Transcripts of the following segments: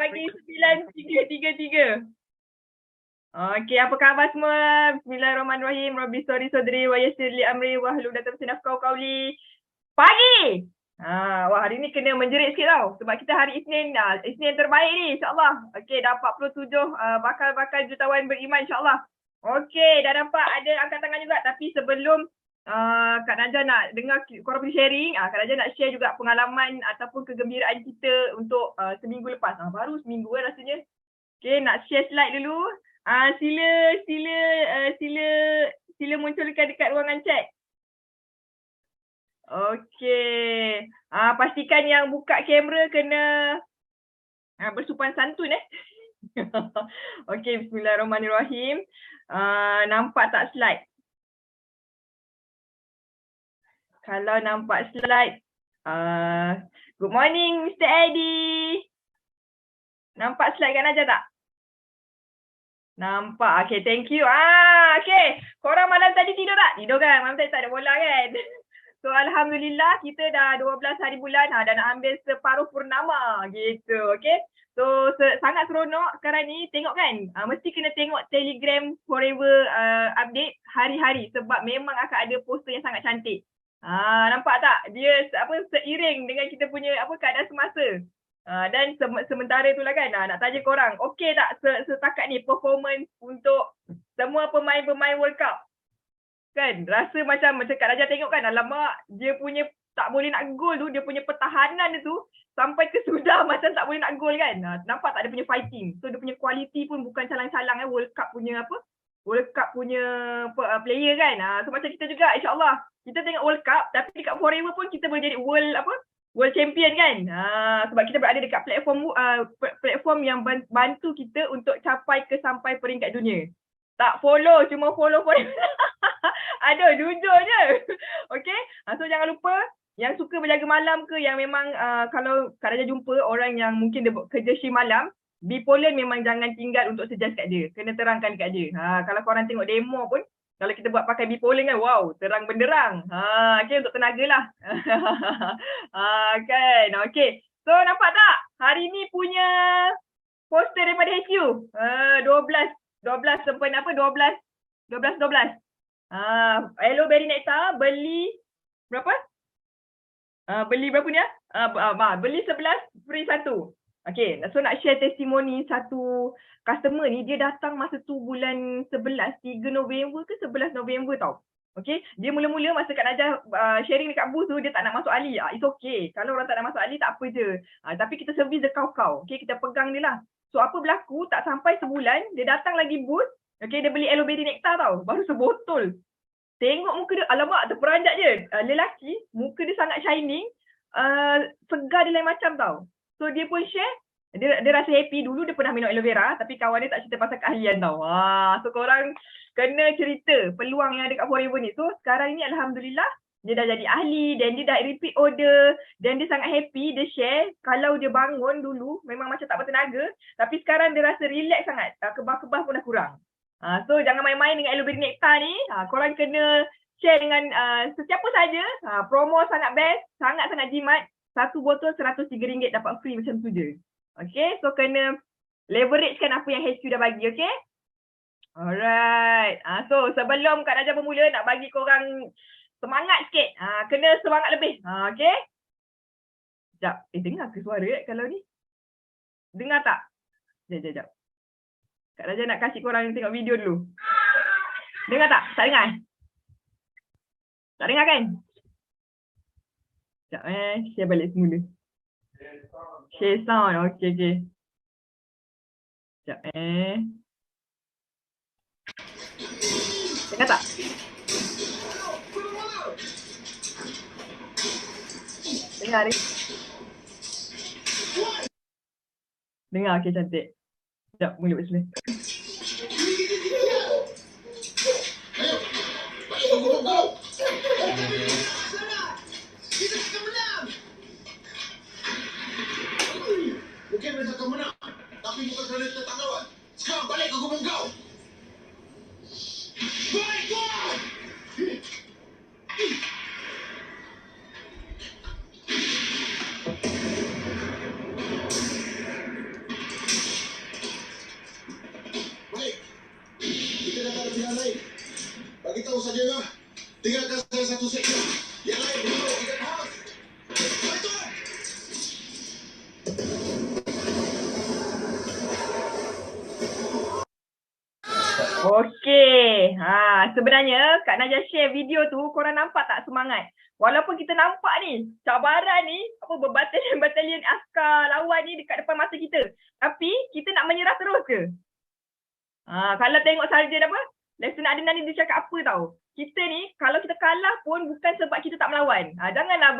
pagi 9.333. Okey, apa khabar semua? Bismillahirrahmanirrahim. Rabbi sori sodri wa yassir li amri wa hlul 'uqdatam min qawli. Pagi. Wah, hari ni kena menjerit sikit tau. Sebab kita hari Isnin, Isnin terbaik ni insya-Allah. Okey, dah 47 bakal jutawan beriman insya-Allah. Okey, dah dapat ada angkat tangan juga, tapi sebelum Kak Najah nak dengar korang punya sharing, Kak Najah nak share juga pengalaman ataupun kegembiraan kita untuk seminggu lepas. Baru seminggu rasanya. Okey, nak share slide dulu. Sila munculkan dekat ruangan chat. Okey. Pastikan yang buka kamera kena bersopan santun Okey, bismillahirrahmanirrahim. Nampak tak slide? Kalau nampak slide, good morning Mr. Eddie. Nampak slide Kak Najah tak? Nampak. Okay, thank you. Okay. Korang malam tadi tidur tak? Tidur kan? Malam tadi tak ada bola kan? So, Alhamdulillah kita dah 12 hari bulan dah nak ambil separuh purnama gitu. Okay. So, sangat seronok sekarang ni. Tengok kan? Mesti kena tengok Telegram Forever update hari-hari sebab memang akan ada poster yang sangat cantik. Nampak tak? Dia seiring dengan kita punya keadaan semasa. Dan sementara itulah kan nak tanya korang, okey tak setakat ni performance untuk semua pemain-pemain World Cup? Kan rasa macam Kak Najah tengok kan, alamak dia punya tak boleh nak gol tu, dia punya pertahanan dia tu sampai ke sudah macam tak boleh nak gol kan. Nampak tak dia punya fighting. So dia punya quality pun bukan calang-calang World Cup punya World Cup punya player kan. So macam kita juga insya-Allah kita tengok World Cup tapi dekat Forever pun kita boleh jadi World Champion kan. Sebab kita berada dekat platform yang bantu kita untuk sampai peringkat dunia. Tak follow, cuma follow. Aduh, jujur je. Okay. So jangan lupa yang suka berjaga malam ke yang memang kalau Kak Najah jumpa orang yang mungkin dia kerja shift malam, bipolar memang jangan tinggal untuk suggest kat dia. Kena terangkan kat dia. Kalau korang tengok demo pun, kalau kita buat pakai bipolar kan, wow, terang benderang. Okay, untuk tenaga lah. Kan, okay. So, nampak tak? Hari ni punya poster daripada HQ. 12 sampai 12. Aloe Berry Nectar, beli berapa? Beli berapa ni beli 11, free 1. Okay, so nak share testimoni satu customer ni, dia datang masa tu bulan 11, 3 November ke 11 November tau. Okay, dia mula-mula masa Kak Najah sharing dekat booth tu, dia tak nak masuk Ali. It's okay, kalau orang tak nak masuk Ali tak apa je. Tapi kita servis dia kau-kau. Okay, kita pegang dia lah. So apa berlaku, tak sampai sebulan, dia datang lagi booth. Okay, dia beli Aloe Berry Nectar tau, baru sebotol. Tengok muka dia, alamak terperanjat je. Lelaki, muka dia sangat shining, segar dia lain macam tau. So dia pun share, dia rasa happy. Dulu dia pernah minum aloe vera, tapi kawan dia tak cerita pasal keahlian tau. So korang kena cerita peluang yang ada kat Forever ni. So sekarang ni Alhamdulillah, dia dah jadi ahli dan dia dah repeat order. Dan dia sangat happy, dia share. Kalau dia bangun dulu, memang macam tak bertenaga. Tapi sekarang dia rasa relax sangat. Kebah-kebah pun dah kurang. So jangan main-main dengan Aloe Berry Nectar ni. Korang kena share dengan sesiapa saja. Promo sangat best, sangat-sangat jimat. Satu botol RM103 dapat free macam tu je. Okay, so kena leverage kan apa yang HQ dah bagi, okay? Alright. So sebelum Kak Najah bermula, nak bagi korang semangat sikit. Kena semangat lebih. Okay? Sekejap. Dengar ke suara kalau ni? Dengar tak? Sekejap. Kak Najah nak kasih korang tengok video dulu. Dengar tak? Tak dengar? Tak dengar kan? Sekejap share balik semula. Share sound. Okay. Sekejap Dengar tak? Dengar ni. Dengar, okay cantik. Sekejap, mulut kat sini. Mungkin mereka akan menang, tapi bukan kerana kita tak lawan. Sekarang balik ke gubung kau. Baik kau! Okey. Sebenarnya Kak Najah share video tu, korang nampak tak semangat? Walaupun kita nampak ni, cabaran ni, berbatalion-batalion askar lawan ni dekat depan mata kita. Tapi, kita nak menyerah terus ke? Kalau tengok sarjan apa? Lesson Adnan ni dia cakap apa tau? Kita ni, kalau kita kalah pun bukan sebab kita tak melawan. Janganlah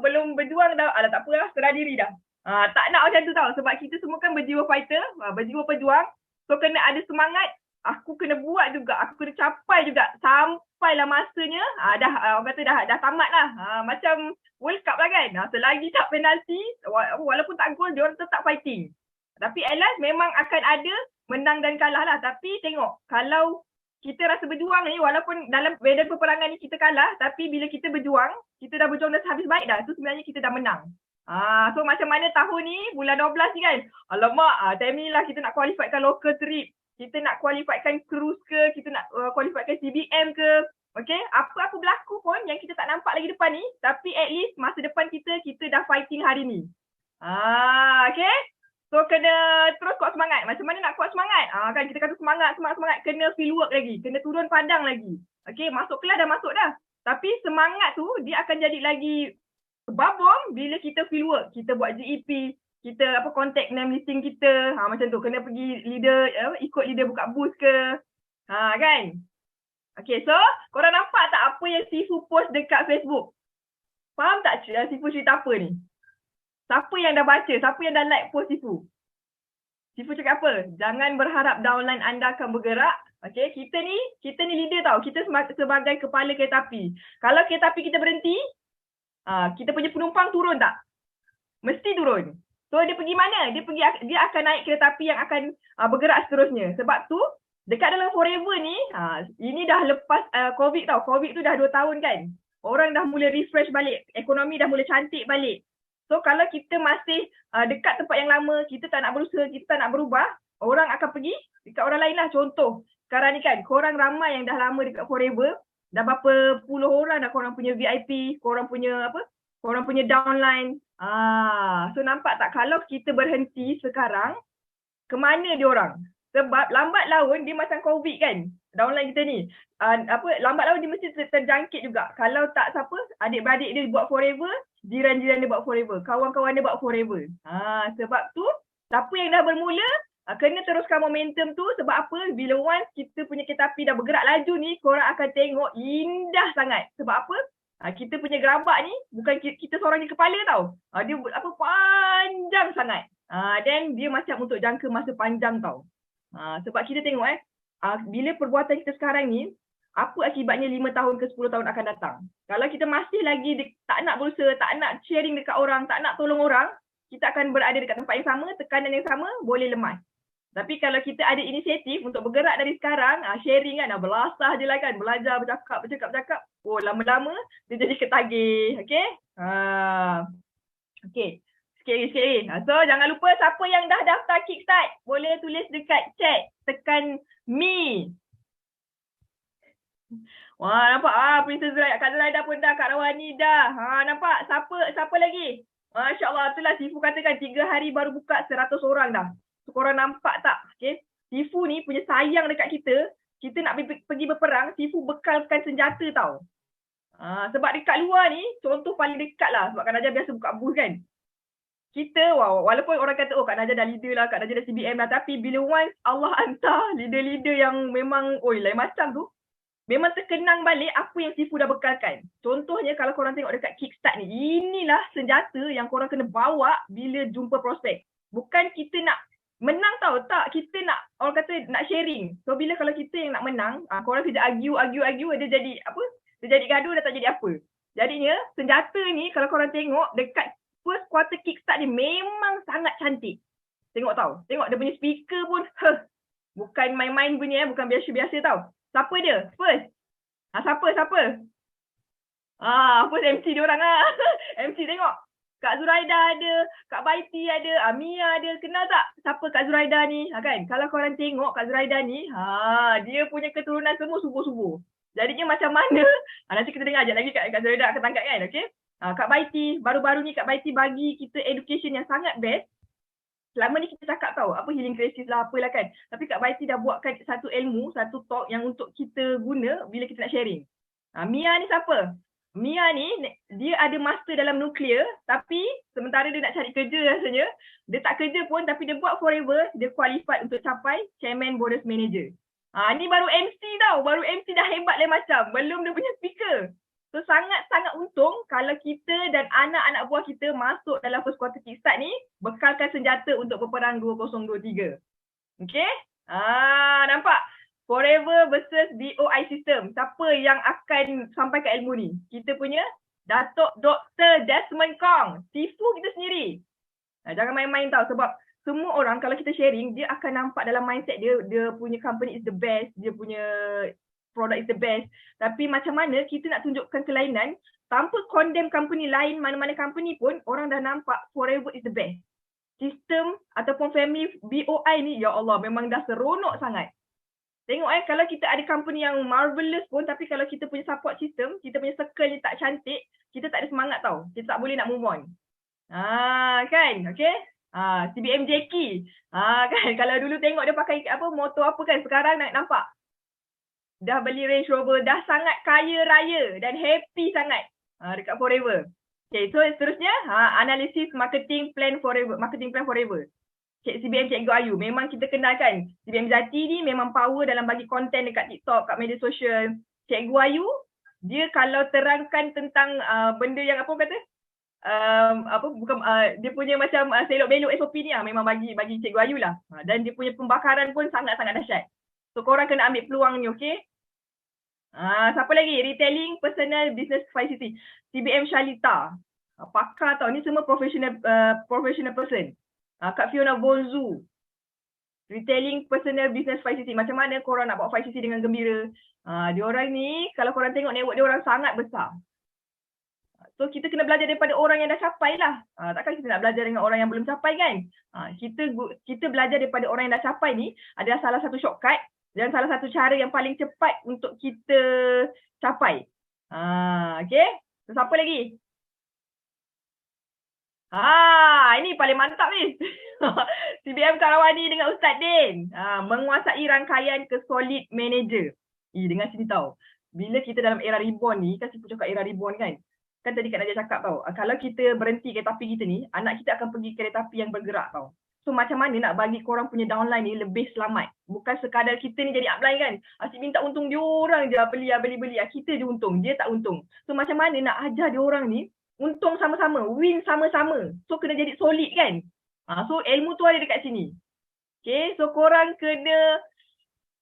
belum berjuang dah. Alah tak apalah, serah diri dah. Tak nak macam tu tau. Sebab kita semua kan berjiwa fighter, berjiwa pejuang. So, kena ada semangat. Aku kena buat juga, aku kena capai juga sampailah masanya orang kata dah tamat lah. Macam World Cup lah kan. Selagi tak penalti, walaupun tak gol, dia orang tetap fighting. Tapi at last memang akan ada menang dan kalah lah. Tapi tengok, kalau kita rasa berjuang ni, walaupun dalam medan peperangan ni kita kalah, tapi bila kita berjuang, kita dah berjuang dah habis baik dah, tu sebenarnya kita dah menang. So macam mana tahun ni, bulan 12 ni kan, alamak, time ni lah kita nak qualifykan local trip, kita nak qualifykan cruise ke, kita nak qualifykan CBM ke. Okay, apa-apa berlaku pun yang kita tak nampak lagi depan ni, tapi at least masa depan kita dah fighting hari ni. Okay. So kena terus kuat semangat. Macam mana nak kuat semangat? Kan kita kata semangat, kena feel work lagi, kena turun padang lagi. Okay, masuk kelas dah masuk dah. Tapi semangat tu dia akan jadi lagi babong bila kita feel work. Kita buat GEP, kita contact name listing kita, macam tu, kena pergi leader, ikut leader buka booth ke, kan. Okay, so korang nampak tak apa yang Sifu post dekat Facebook? Faham tak Sifu cerita apa ni? Siapa yang dah baca, siapa yang dah like post Sifu? Sifu cakap apa? Jangan berharap downline anda akan bergerak. Okay, kita ni leader tau, kita sebagai kepala kereta api. Kalau kereta api kita berhenti, kita punya penumpang turun tak? Mesti turun. So dia pergi mana? Dia akan naik kereta api yang akan bergerak seterusnya. Sebab tu dekat dalam forever ni, ini dah lepas COVID tau. COVID tu dah 2 tahun kan. Orang dah mula refresh balik, ekonomi dah mula cantik balik. So kalau kita masih dekat tempat yang lama, kita tak nak berusaha, kita tak nak berubah, orang akan pergi dekat orang lain lah. Contoh, sekarang ni kan, korang ramai yang dah lama dekat forever, dah berapa puluh orang dah korang punya VIP, korang punya downline. So nampak tak, kalau kita berhenti sekarang, kemana dia orang? Sebab lambat laun dia macam COVID kan, downline kita ni. Lambat laun dia mesti terjangkit juga. Kalau tak siapa, adik-beradik dia buat forever, jiran-jiran dia buat forever, kawan-kawan dia buat forever. Sebab tu, siapa yang dah bermula, kena teruskan momentum tu. Sebab apa? Bila once kita punya kereta api dah bergerak laju ni, korang akan tengok indah sangat. Sebab apa? Kita punya gerabak ni, bukan kita seorang je kepala tau. Dia panjang sangat. Dan dia macam untuk jangka masa panjang tau. Sebab kita tengok bila perbuatan kita sekarang ni, apa akibatnya 5 tahun ke 10 tahun akan datang. Kalau kita masih lagi tak nak berusaha, tak nak sharing dekat orang, tak nak tolong orang, kita akan berada dekat tempat yang sama, tekanan yang sama, boleh lemas. Tapi kalau kita ada inisiatif untuk bergerak dari sekarang, sharing kan, belasah je lah kan, belajar, bercakap, lama-lama dia jadi ketagih. Okay? Okay. Sikit lagi. So jangan lupa siapa yang dah daftar Kickstart, boleh tulis dekat chat, tekan me. Wah, nampak Princess Zuraida, Kak Zuraida pun dah, Kak Rawani dah. Nampak siapa lagi? Masya-Allah, itulah Sifu katakan 3 hari baru buka 100 orang dah. So, korang nampak tak? Okay. Sifu ni punya sayang dekat kita nak pergi berperang, Sifu bekalkan senjata tau. Sebab dekat luar ni, contoh paling dekat lah, sebab Kak Najah biasa buka booth kan. Kita, walaupun orang kata, Kak Najah dah leader lah, Kak Najah dah CBM lah, tapi bila once Allah hantar leader-leader yang memang, lain macam tu, memang terkenang balik apa yang Sifu dah bekalkan. Contohnya kalau korang tengok dekat Kickstart ni, inilah senjata yang korang kena bawa bila jumpa prospek. Bukan kita nak menang tau, tak. Kita nak, orang kata nak sharing. So bila kalau kita yang nak menang, korang kerja argue, dia jadi apa? Dia jadi gaduh, dah tak jadi apa. Jadinya, senjata ni kalau korang tengok dekat first quarter Kickstart ni memang sangat cantik. Tengok tau. Tengok dia punya speaker pun, bukan main-main punya, bukan biasa-biasa tau. Siapa dia? First. Siapa? First MC diorang lah. MC tengok. Kak Zuraida ada, Kak Baiti ada, Mia ada. Kenal tak siapa Kak Zuraida ni? Kan? Kalau korang tengok Kak Zuraida ni, dia punya keturunan semua subuh-subuh. Jadinya macam mana? Nanti kita dengar sekejap lagi Kak Zuraida akan tangkap kan? Okay? Kak Baiti, baru-baru ni Kak Baiti bagi kita education yang sangat best. selama ni kita cakap tahu apa healing crisis lah apalah kan. Tapi Kak Baiti dah buatkan satu ilmu, satu talk yang untuk kita guna bila kita nak sharing. Mia ni siapa? Mia ni dia ada master dalam nuklear tapi sementara dia nak cari kerja rasanya, dia tak kerja pun tapi dia buat forever, dia qualified untuk capai chairman bonus manager. Ni baru MC tau, baru MC dah hebat lain macam, belum dia punya speaker. So sangat-sangat untung kalau kita dan anak-anak buah kita masuk dalam first quarter kickstart ni, bekalkan senjata untuk peperang 2023. Okay? Nampak? Forever versus BOI system. Siapa yang akan sampaikan ilmu ni? Kita punya Datuk Dr. Desmond Kong. Tifu kita sendiri. Jangan main-main tau sebab semua orang kalau kita sharing, dia akan nampak dalam mindset dia punya company is the best, dia punya product is the best. Tapi macam mana kita nak tunjukkan kelainan tanpa condemn company lain, mana-mana company pun orang dah nampak forever is the best. Sistem ataupun family BOI ni, ya Allah, memang dah seronok sangat. Tengok kalau kita ada company yang marvelous pun tapi kalau kita punya support system, kita punya circle ni tak cantik, kita tak ada semangat tau. Kita tak boleh nak move on. Kan? Okay? CBM Jackie. Kan? Kalau dulu tengok dia pakai motor apa kan, sekarang nak nampak. Dah beli Range Rover, dah sangat kaya raya dan happy sangat dekat Forever. Okay, so seterusnya analisis marketing plan Forever. CBM Cikgu Ayu, memang kita kenal kan. CBM Jati ni memang power dalam bagi konten dekat TikTok, kat media sosial. Cikgu Ayu, dia kalau terangkan tentang benda yang dia punya macam selok belok SOP ni memang bagi Cikgu Ayu lah. Dan dia punya pembakaran pun sangat-sangat dahsyat. So korang kena ambil peluang ni, okay? Siapa lagi? Retailing Personal Business 5cc. CBM Shalita. Pakar tau, ni semua professional person. Kak Fiona Bonzu. Retailing Personal Business 5cc. Macam mana korang nak bawa 5cc dengan gembira? Diorang ni, kalau korang tengok network dia orang sangat besar. So kita kena belajar daripada orang yang dah capai lah. Takkan kita nak belajar dengan orang yang belum capai kan? Kita belajar daripada orang yang dah capai ni adalah salah satu shortcut dan salah satu cara yang paling cepat untuk kita capai. Okay? So, siapa lagi? Ini paling mantap ni. CBM Karawani dengan Ustaz Din. Menguasai rangkaian ke solid manager. Dengar sini tau. Bila kita dalam era reborn ni, kan Sipu cakap era reborn kan? Kan tadi Kak Nadia cakap tau, kalau kita berhenti kereta api kita ni, anak kita akan pergi kereta api yang bergerak tau. So macam mana nak bagi korang punya downline ni lebih selamat? Bukan sekadar kita ni jadi upline kan, asyik minta untung dia orang je beli, kita je untung, dia tak untung. So macam mana nak ajar dia orang ni untung sama-sama, win sama-sama. So kena jadi solid kan. So ilmu tu ada dekat sini. Okay, so korang kena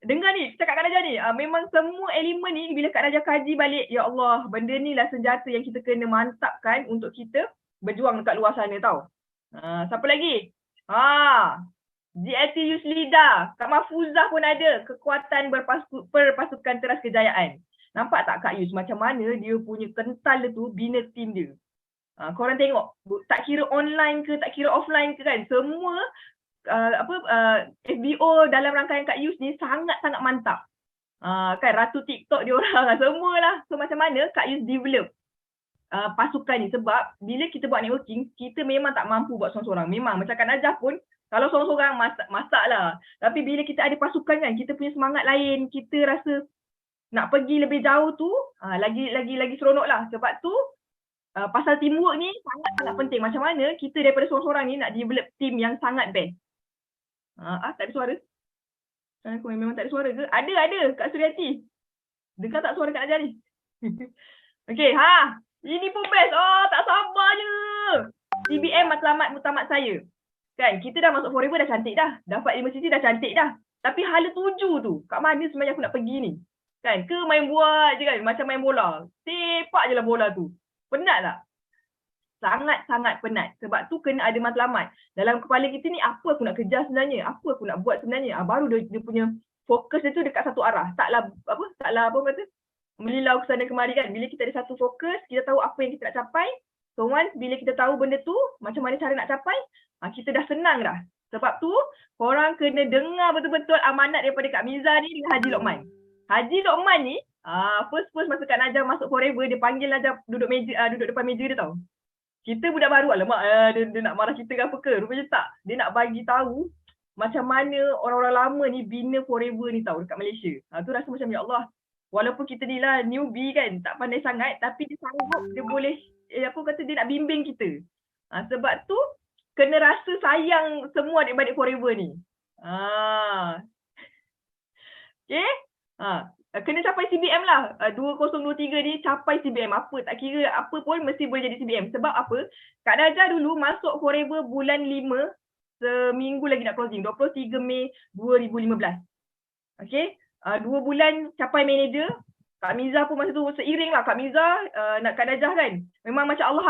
dengar ni, cakap Kak Nadia ni, memang semua elemen ni bila Kak Nadia kaji balik, ya Allah, benda ni lah senjata yang kita kena mantapkan untuk kita berjuang dekat luar sana tau. Siapa lagi? GLT Yuslida, Kak Mahfuzah pun ada, kekuatan perpasukan teras kejayaan. Nampak tak Kak Yus macam mana dia punya kental tu bina tim dia. Korang tengok, tak kira online ke, tak kira offline ke kan, semua FBO dalam rangkaian Kak Yus ni sangat-sangat mantap. Kan Ratu TikTok dia orang semualah. So macam mana Kak Yus develop pasukan ni, sebab bila kita buat networking, kita memang tak mampu buat seorang-seorang. Memang macam Kak Najah pun kalau seorang-seorang masak lah. Tapi bila kita ada pasukan kan, kita punya semangat lain, kita rasa nak pergi lebih jauh tu lagi seronok lah. Sebab tu pasal teamwork ni sangat-sangat penting. Macam mana kita daripada seorang-seorang ni nak develop team yang sangat best. Tak ada suara. Aku memang tak ada suara ke? Ada Kak Suryati. Dengar tak suara Kak Najah ni? Okay, ini pun best. Tak sabarnya. CBM matlamat mutamat saya. Kan, kita dah masuk Forever dah cantik dah. Dapat 5 cc dah cantik dah. Tapi hala 7 tu, kat mana sebenarnya aku nak pergi ni? Kan, ke main buat je kan, macam main bola. Sepak je lah bola tu. Penat tak? Sangat-sangat penat. Sebab tu kena ada matlamat. Dalam kepala kita ni, apa aku nak kejar sebenarnya? Apa aku nak buat sebenarnya? Baru dia punya fokus dia tu dekat satu arah. Taklah melilau ke sana kemari kan. Bila kita ada satu fokus, kita tahu apa yang kita nak capai. So once bila kita tahu benda tu, macam mana cara nak capai, kita dah senang dah. Sebab tu, korang kena dengar betul-betul amanat daripada Kak Miza ni dengan Haji Lokman. Haji Lokman ni, first masa Kak Najah masuk Forever, dia panggil Najah duduk depan meja dia tau. Kita budak baru, alamak dia nak marah kita ke apa ke? Rupanya tak. Dia nak bagi tahu macam mana orang-orang lama ni bina forever ni tahu dekat Malaysia. Tu rasa macam ya Allah. Walaupun kita ni lah newbie kan, tak pandai sangat, tapi dia sanggup, dia boleh apa kata dia nak bimbing kita. Sebab tu kena rasa sayang semua adik-adik forever ni. Okay. Kena capai CBM lah. 2023 ni capai CBM. Apa tak kira apa pun mesti boleh jadi CBM. Sebab apa? Kak Najah dulu masuk forever bulan 5, seminggu lagi nak closing, 23 Mei 2015. Okay. 2 bulan capai manager. Kak Miza pun masa tu seiring lah. Kak Miza nak Kak Najah kan. Memang macam Allah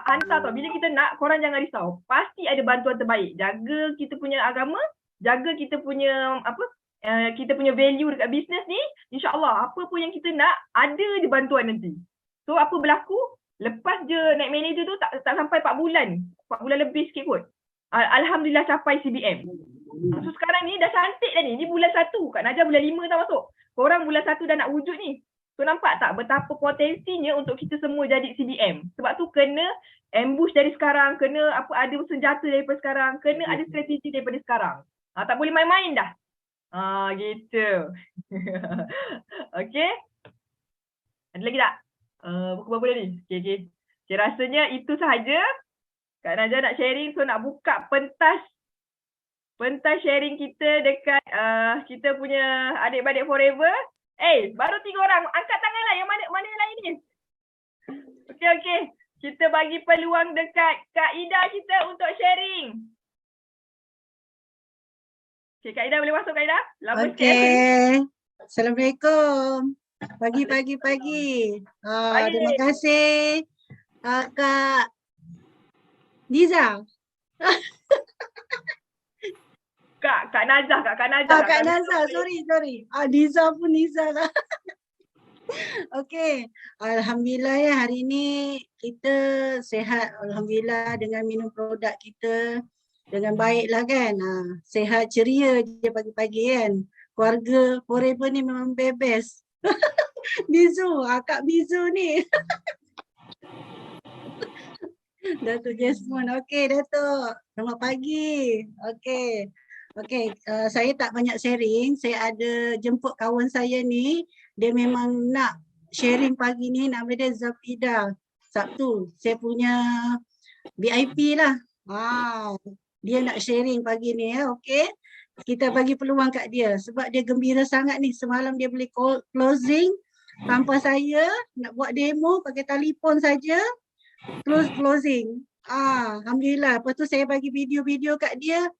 hantar tau. Bila kita nak, korang jangan risau. Pasti ada bantuan terbaik. Jaga kita punya agama. Jaga kita punya kita punya value dekat bisnes ni. InsyaAllah apa pun yang kita nak, ada je bantuan nanti. So apa berlaku? Lepas je naik manager tu tak sampai 4 bulan. 4 bulan lebih sikit kot. Alhamdulillah capai CBM. So sekarang ni dah cantik dah ni. Ni bulan 1. Kak Najah bulan 5 dah masuk. Korang bulan 1 dah nak wujud ni. So nampak tak betapa potensinya untuk kita semua jadi CBM. Sebab tu kena ambush dari sekarang. Kena ada senjata daripada sekarang. Kena ada strategi daripada sekarang. Tak boleh main-main dah. Gitu. Okay. Ada lagi tak? Buku berapa dah ni? Okay. Rasanya itu sahaja. Kak Najah nak sharing, so nak buka pentas sharing kita dekat kita punya adik-adik forever. Baru 3 orang. Angkat tangan lah yang mana yang lain ni. Okay. Kita bagi peluang dekat Kak Ida kita untuk sharing. Okay, Kak Ida boleh masuk, Kak Ida? Okay. Assalamualaikum. Pagi. Terima kasih Kak Niza. Kak Najah. Kak Najah, sorry. Niza pun Niza lah. Okay. Alhamdulillah ya, hari ini kita sehat. Alhamdulillah dengan minum produk kita dengan baiklah kan. Sehat ceria je pagi-pagi kan. Keluarga forever ni memang bebas. Mizu, Kak Mizu ni. Datuk Jasmine. Okey Datuk. Selamat pagi. Okey. Saya tak banyak sharing. Saya ada jemput kawan saya ni. Dia memang nak sharing pagi ni. Nama dia Zafida. Sabtu. Saya punya VIP lah. Dia nak sharing pagi ni ya. Okey. Kita bagi peluang kat dia sebab dia gembira sangat ni. Semalam dia boleh closing tanpa saya nak buat demo pakai telefon saja. Closing. Alhamdulillah. Lepas tu saya bagi video-video kat dia.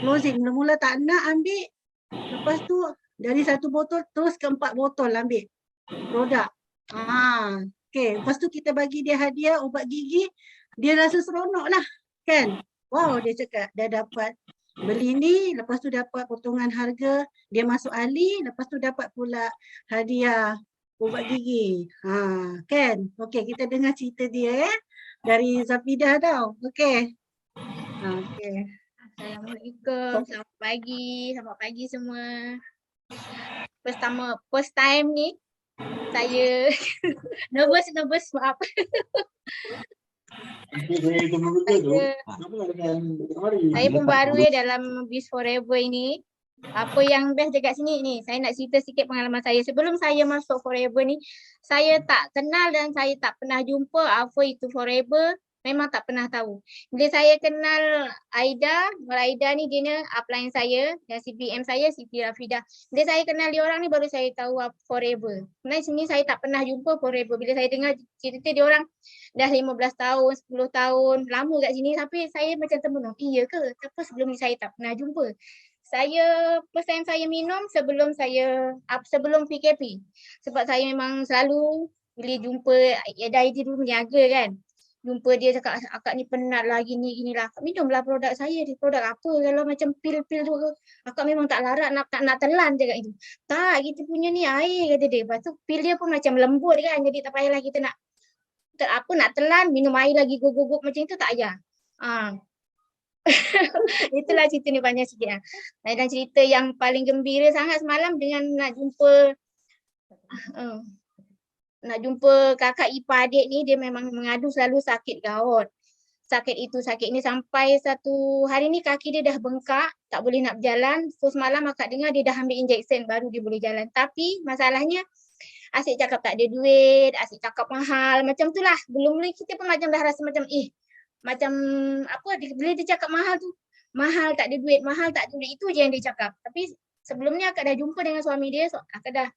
Closing. Mula-mula tak nak ambil. Lepas tu dari 1 botol terus ke 4 botol ambil produk. Okay. Lepas tu kita bagi dia hadiah ubat gigi. Dia rasa seronok lah. Kan? Wow, dia cakap dia dapat beli ni. Lepas tu dapat potongan harga. Dia masuk ahli. Lepas tu dapat pula hadiah ubat gigi. Kan? Okay, kita dengar cerita dia ya. Dari Zafidah tau. Okay. Assalamualaikum. Selamat pagi semua. First time ni saya nervous maaf. Saya pun baru ya dalam Biz Forever ini. Apa yang best dekat sini ni, saya nak cerita sikit pengalaman saya. Sebelum saya masuk Forever ni, saya tak kenal dan saya tak pernah jumpa apa itu Forever. Memang tak pernah tahu. Bila saya kenal Aida ni dia upline saya dan CPM saya Siti Rafidah. Bila saya kenal dia orang ni baru saya tahu apa Forever. Sebenarnya sini saya tak pernah jumpa Forever. Bila saya dengar cerita dia orang dah 15 tahun, 10 tahun, lama kat sini tapi saya macam termenung. Iya ke? Tapi sebelum ni saya tak pernah jumpa. Saya first time saya minum sebelum PKP. Sebab saya memang selalu bila jumpa Aida dulu berniaga kan. Jumpa dia cakap akak ni penat lah gini-ginilah. Akak minumlah produk saya. Produk apa kalau macam pil-pil tu. Akak memang tak larat nak telan je kat itu. Tak, kita punya ni air kata dia. Lepas tu pil dia pun macam lembut kan. Jadi tak payahlah kita nak telan, minum air lagi guguk-guguk macam itu tak payah. Itulah cerita ni banyak sikit lah. Dan cerita yang paling gembira sangat semalam dengan nak jumpa kakak ipar adik ni, dia memang mengadu selalu sakit gout. sakit itu, sakit ini sampai satu hari ni kaki dia dah bengkak, tak boleh nak berjalan. So semalam akak dengar dia dah ambil injection baru dia boleh jalan. Tapi masalahnya asyik cakap tak ada duit, asyik cakap mahal, macam tu lah. Belum-belum kita pun macam dah rasa macam macam apa, bila dia cakap mahal tu, mahal tak ada duit, mahal tak ada duit, itu je yang dia cakap. Tapi sebelumnya akak dah jumpa dengan suami dia, so akak dah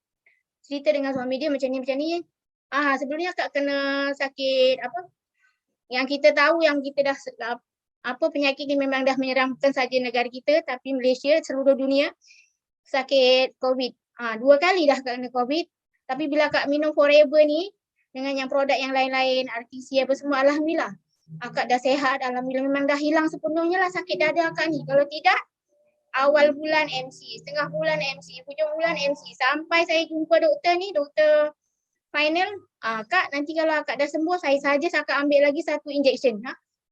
cerita dengan suami dia macam ni. Sebelumnya akak kena sakit apa, yang kita tahu yang kita dah apa penyakit ni memang dah menyerang bukan saja negara kita tapi Malaysia, seluruh dunia, sakit COVID. 2 kali dah kena COVID. Tapi bila akak minum Forever ni dengan yang produk yang lain-lain, RTC apa semua, alhamdulillah akak dah sihat, alhamdulillah memang dah hilang sepenuhnya lah sakit dada akak ni. Kalau tidak awal bulan MC, setengah bulan MC, hujung bulan MC, sampai saya jumpa doktor ni, doktor final, kak nanti kalau akak dah sembuh saya saja akak ambil lagi 1 injection.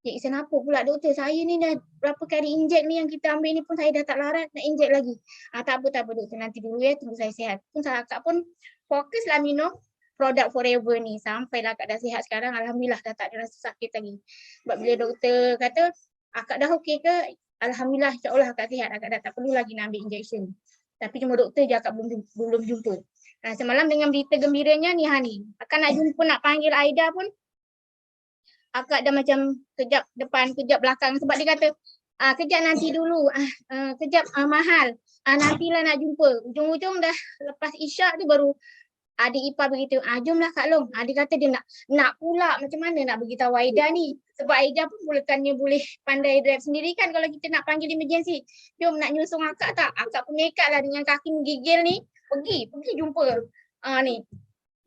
Injection apa pula doktor? Saya ni dah berapa kali injek ni yang kita ambil ni pun saya dah tak larat nak injek lagi. Tak apa doktor, nanti dulu ya, tunggu saya sihat. Pun akak pun fokuslah minum produk Forever ni sampailah akak dah sihat sekarang, alhamdulillah dah tak ada rasa sakit lagi. Sebab bila doktor kata akak dah okey ke, alhamdulillah insya-Allah akak sihat, akak dah tak perlu lagi nak ambil injection. Tapi cuma doktor je akak belum jumpa. Semalam dengan berita gembiranya ni akak nak jumpa, nak panggil Aida pun akak dah macam kejap depan, kejap belakang sebab dia kata kejap nanti dulu, kejap mahal, nantilah nak jumpa. Ujung-ujung dah lepas isyak tu baru adik ipar beritahu, jomlah Kak Long. Dia kata dia nak pula macam mana nak beritahu Aida ni. Sebab Aida pun bukannya boleh pandai drive sendiri kan kalau kita nak panggil emergency. Jom nak nyusung akak tak? Akak pun nekat lah dengan kaki menggigil ni. Pergi jumpa. Ni.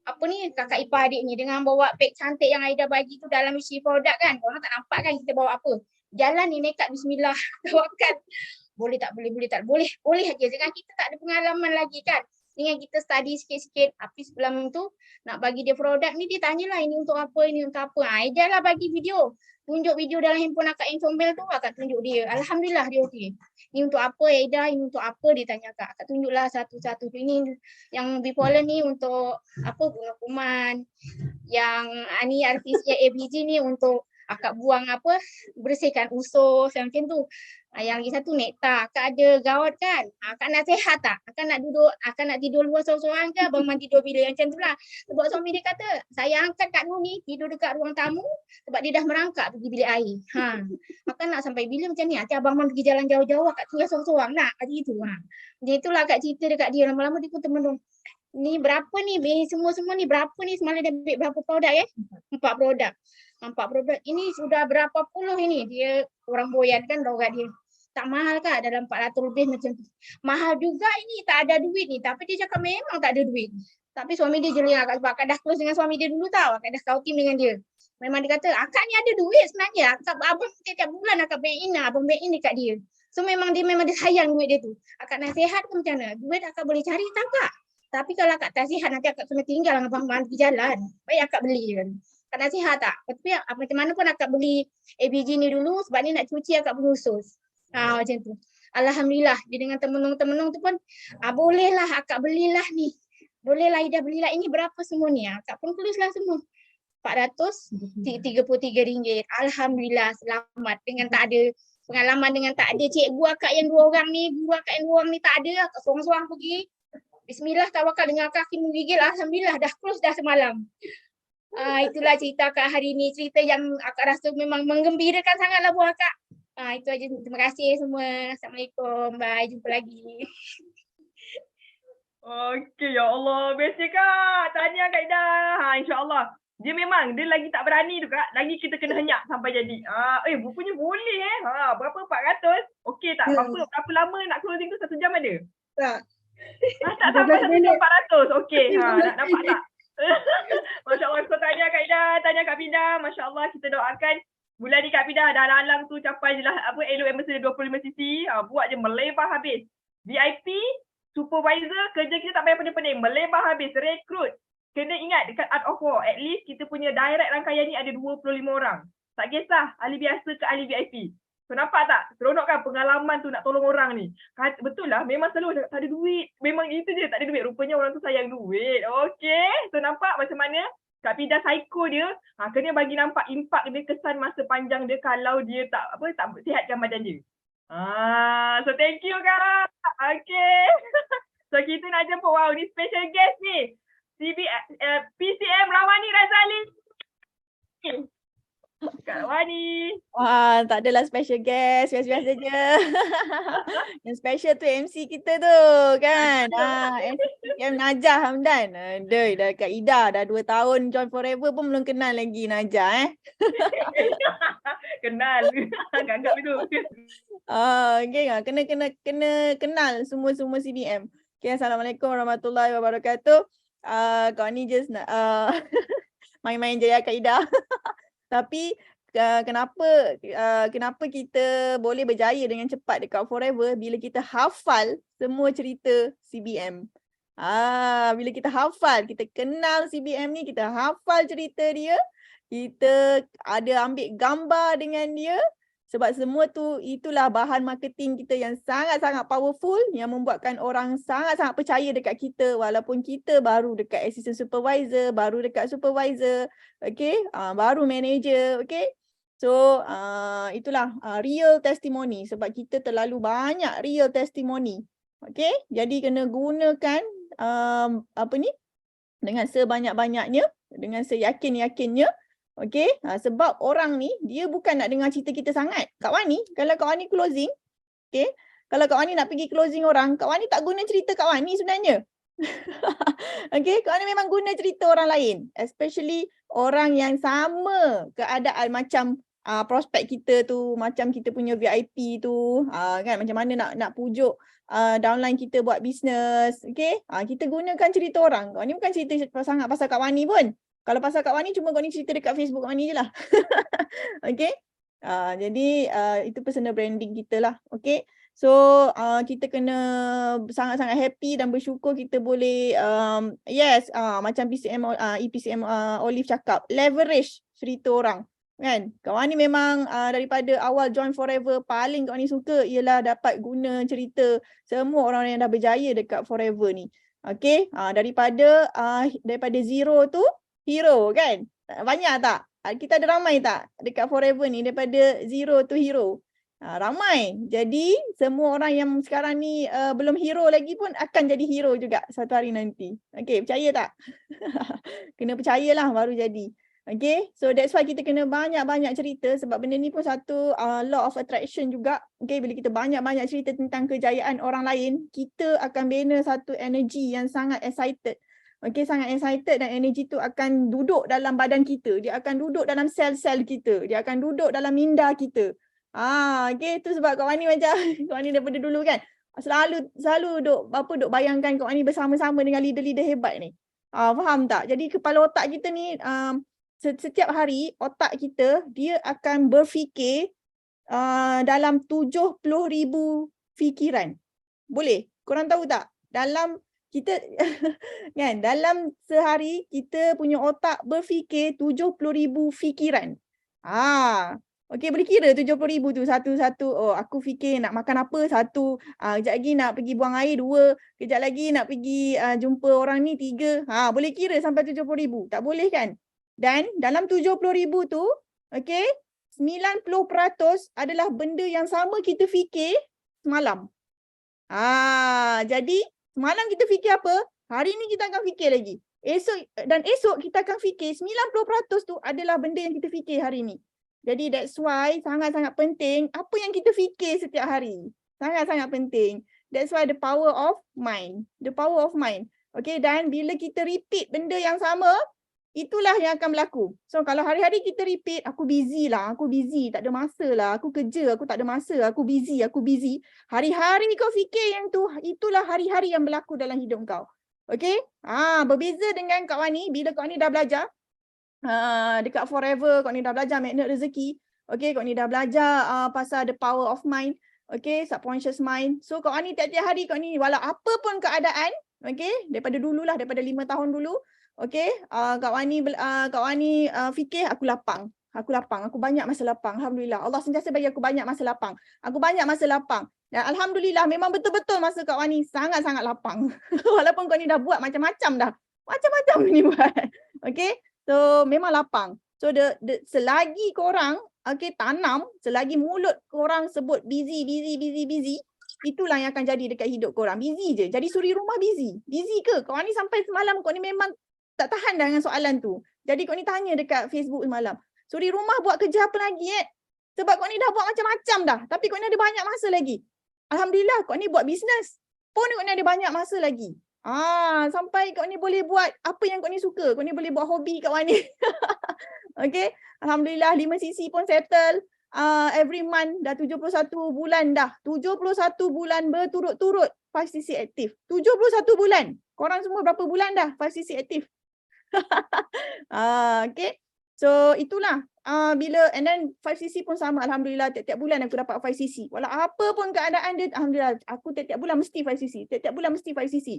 Apa ni kakak ipar adik ni dengan bawa beg cantik yang Aida bagi tu dalam isi produk kan. Orang tak nampak kan kita bawa apa. Jalan ni nekat bismillah. Tawakkal. Boleh tak boleh aja. Dengan kita tak ada pengalaman lagi kan. Dengan kita study sikit-sikit. Tapi sebelum tu nak bagi dia produk ni, dia tanyalah ini untuk apa, ini untuk apa. Aida lah bagi video. Tunjuk video dalam handphone akak yang comel tu, akak tunjuk dia. Alhamdulillah dia okey. Ini untuk apa Aida, ini untuk apa, dia tanya akak. Akak tunjuklah satu-satu. Ini yang bipolar ni untuk apa, bunuh kuman. Yang ni artisnya ABG ni untuk akak buang apa, bersihkan usus macam tu. Yang lagi satu nektar, akak ada gawat kan? Akak nak sihat tak? Akak nak duduk, akak nak tidur luar seorang-seorang ke? Abang tidur bila yang macam tu lah. Sebab suami dia kata, saya angkat Kak Nur ni tidur dekat ruang tamu sebab dia dah merangkak pergi bilik air. Akak nak sampai bila macam ni? Nanti abang pergi jalan jauh-jauh, akak tinggal seorang-seorang nak. Macam itu. Jadi itulah akak cerita dekat dia. Lama-lama dia pun termenung. Ni berapa ni? Semua-semua ni berapa ni? Semalam dia ambil berapa produk ya? 4 produk. 4 produk. Ini sudah berapa puluh ini? Dia orang boyan kan logat dia. Tak mahal kan, dalam 400 lebih macam tu. Mahal juga ini, tak ada duit ni. Tapi dia cakap memang tak ada duit. Tapi suami dia jeling akak sebab akak dah close dengan suami dia dulu tau. Akak dah scouting dengan dia. Memang dia kata, akak ni ada duit sebenarnya. Abang setiap bulan akak bank in dekat dia. So memang dia sayang duit dia tu. Akak nak sihat ke macam mana? Duit akak boleh cari tak kak? Tapi kalau akak tak sihat, nanti akak kena tinggal dengan abang pergi jalan. Baik akak beli kan. Akak nak sihat tak? Tapi macam mana pun akak beli ABG ni dulu sebab ni nak cuci akak berusus. Macam tu. Alhamdulillah dia dengan temenung-temenung tu pun bolehlah akak belilah ni. Bolehlah Ida belilah ini berapa semua ni. Akak pun tulislah semua. RM433. Alhamdulillah selamat dengan tak ada pengalaman, dengan tak ada cikgu akak yang 2 orang ni, guru akak yang 2 orang ni tak ada. Akak seorang-seorang pergi. Bismillah tawakal dengan kaki menggigil. Alhamdulillah dah close dah semalam. Itulah cerita akak hari ni. Cerita yang akak rasa memang menggembirakan sangatlah buat akak. Itu aja. Terima kasih semua. Assalamualaikum. Bye. Jumpa lagi. Okey, ya Allah. Best Kak. Tanya Kak Ida. InsyaAllah. Dia memang, dia lagi tak berani tu Kak. Lagi kita kena henyak sampai jadi. Rupanya boleh berapa 400? Okey tak? Berapa lama nak closing tu? 1 jam ada? Tak. Tak sampai 1 jam 400. Okey. Nak nampak tak? Masya Allah. So tanya Kak Ida. Tanya Kak Pinda. Masya Allah. Kita doakan bulan ni Kak Pinda dah lalang tu capai je lah Elo Ambassador 25cc. Buat je melebar habis. VIP, supervisor, kerja kita tak payah pening-pening. Melebar habis, rekrut. Kena ingat dekat Art of War, at least kita punya direct rangkaian ni ada 25 orang. Tak kisah ahli biasa ke ahli VIP. So nampak tak? Seronok kan pengalaman tu nak tolong orang ni. Betul lah, memang selalu cakap tak ada duit. Memang itu je, tak ada duit. Rupanya orang tu sayang duit. Okey, so nampak macam mana Kak Fida psycho dia, kena bagi nampak impak dia, kesan masa panjang dia kalau dia tak sihatkan badan dia. So thank you Kak. Okay. So kita nak jemput, wow, ni special guest ni. PCM Rawani Razali. Kak Rawani. Wah, tak adalah special guest, biasa-biasa je. Yang special tu MC kita tu kan. MC PCM Najah Hamdan. Aduh, dah Kak Ida dah 2 tahun join Forever pun belum kenal lagi Najah Kenal. Ganggap itu. Okay, kena kenal semua CBM. Okay, Assalamualaikum warahmatullahi wabarakatuh. Kau ni just nak main-main je ya Kak Ida. Tapi kenapa kita boleh berjaya dengan cepat dekat Forever bila kita hafal semua cerita CBM. Bila kita hafal, kita kenal CBM ni, kita hafal cerita dia, kita ada ambil gambar dengan dia. Sebab semua tu, itulah bahan marketing kita yang sangat-sangat powerful, yang membuatkan orang sangat-sangat percaya dekat kita walaupun kita baru dekat assistant supervisor, baru dekat supervisor, okay, baru manager, okay. So itulah real testimony, sebab kita terlalu banyak real testimony, okay. Jadi kena gunakan dengan sebanyak-banyaknya, dengan seyakin-yakinnya. Okay, sebab orang ni dia bukan nak dengar cerita kita sangat. Kak Wani, kalau Kak Wani closing, okay, kalau Kak Wani nak pergi closing orang, Kak Wani tak guna cerita Kak Wani sebenarnya. Okay, Kak Wani memang guna cerita orang lain, especially orang yang sama keadaan macam prospek kita tu, macam kita punya VIP tu, kan, macam mana nak pujuk downline kita buat bisnes. Okay, kita gunakan cerita orang. Kak Wani bukan cerita sangat pasal Kak Wani pun. Kalau pasal Kak Wani, cuma Kak Wani cerita dekat Facebook Kak Wani je lah. Okay. Jadi itu personal branding kita lah. Okay. So kita kena sangat-sangat happy dan bersyukur kita boleh macam EPCM Olive cakap, leverage cerita orang. Kan? Kak Wani memang daripada awal join Forever, paling Kak Wani suka ialah dapat guna cerita semua orang yang dah berjaya dekat Forever ni. Okay. Daripada zero tu hero kan? Banyak tak? Kita ada ramai tak dekat Forever ni daripada zero to hero? Ramai. Jadi semua orang yang sekarang ni belum hero lagi pun akan jadi hero juga satu hari nanti. Okay, percaya tak? Kena percayalah baru jadi. Okay, so that's why kita kena banyak-banyak cerita, sebab benda ni pun satu law of attraction juga. Okay, bila kita banyak-banyak cerita tentang kejayaan orang lain, kita akan bina satu energy yang sangat excited. Okay, sangat excited, dan energi tu akan duduk dalam badan kita. Dia akan duduk dalam sel-sel kita. Dia akan duduk dalam minda kita. Okay, tu sebab Kak Wani macam, Kak Wani daripada dulu kan, selalu duk bayangkan Kak Wani bersama-sama dengan leader-leader hebat ni. Faham tak? Jadi kepala otak kita ni, setiap hari otak kita, dia akan berfikir dalam 70,000 fikiran. Boleh? Korang tahu tak? Dalam dalam sehari kita punya otak berfikir 70,000 fikiran. Okey, boleh kira 70,000 tu satu-satu. Oh, aku fikir nak makan apa, satu. Kejap lagi nak pergi buang air, 2. Kejap lagi nak pergi jumpa orang ni, 3. Boleh kira sampai 70,000. Tak boleh kan? Dan dalam 70,000 tu, okey, 90% adalah benda yang sama kita fikir semalam. Jadi semalam kita fikir apa, hari ni kita akan fikir lagi. Esok kita akan fikir 90% tu adalah benda yang kita fikir hari ni. Jadi that's why sangat-sangat penting apa yang kita fikir setiap hari. Sangat-sangat penting. That's why the power of mind. The power of mind. Okay, dan bila kita repeat benda yang sama, itulah yang akan berlaku. So kalau hari-hari kita repeat, aku busy, tak ada masa lah, aku kerja, aku tak ada masa, aku busy. Hari-hari kau fikir yang tu, itulah hari-hari yang berlaku dalam hidup kau. Okay? Berbeza dengan Kak Wani, bila Kak Wani dah belajar, dekat Forever, Kak Wani dah belajar magnet rezeki. Okay, Kak Wani dah belajar pasal the power of mind. Okay, subconscious mind. So Kak Wani tiap-tiap hari, Kak Wani walau apa pun keadaan, okay, daripada 5 tahun dulu, okay, Kak Wani fikir aku lapang. Aku banyak masa lapang. Alhamdulillah. Allah sentiasa bagi aku banyak masa lapang. Dan Alhamdulillah memang betul-betul masa Kak Wani sangat-sangat lapang. Walaupun Kak Wani dah buat macam-macam dah. Macam-macam ni buat. Okay. So memang lapang. So selagi korang tanam, selagi mulut korang sebut busy, itulah yang akan jadi dekat hidup korang. Busy je. Jadi suri rumah busy. Busy ke? Kau ni sampai semalam kau ni memang tak tahan dah dengan soalan tu. Jadi kau ni tanya dekat Facebook semalam. Suri rumah buat kerja apa lagi Sebab kau ni dah buat macam-macam dah. Tapi kau ni ada banyak masa lagi. Alhamdulillah kau ni buat bisnes. Pun kau ni ada banyak masa lagi. Sampai kau ni boleh buat apa yang kau ni suka. Kau ni boleh buat hobi kat mana. Okay. Alhamdulillah 5 sisi pun settle. Every month dah 71 bulan dah. 71 bulan berturut-turut 5 sisi aktif. 71 bulan. Korang semua berapa bulan dah 5 sisi aktif? Okay. So itulah. Bila and then 5cc pun sama, alhamdulillah tiap-tiap bulan aku dapat 5cc. Walau apa pun keadaan dia, alhamdulillah aku tiap-tiap bulan mesti 5cc. Tiap-tiap bulan mesti 5cc.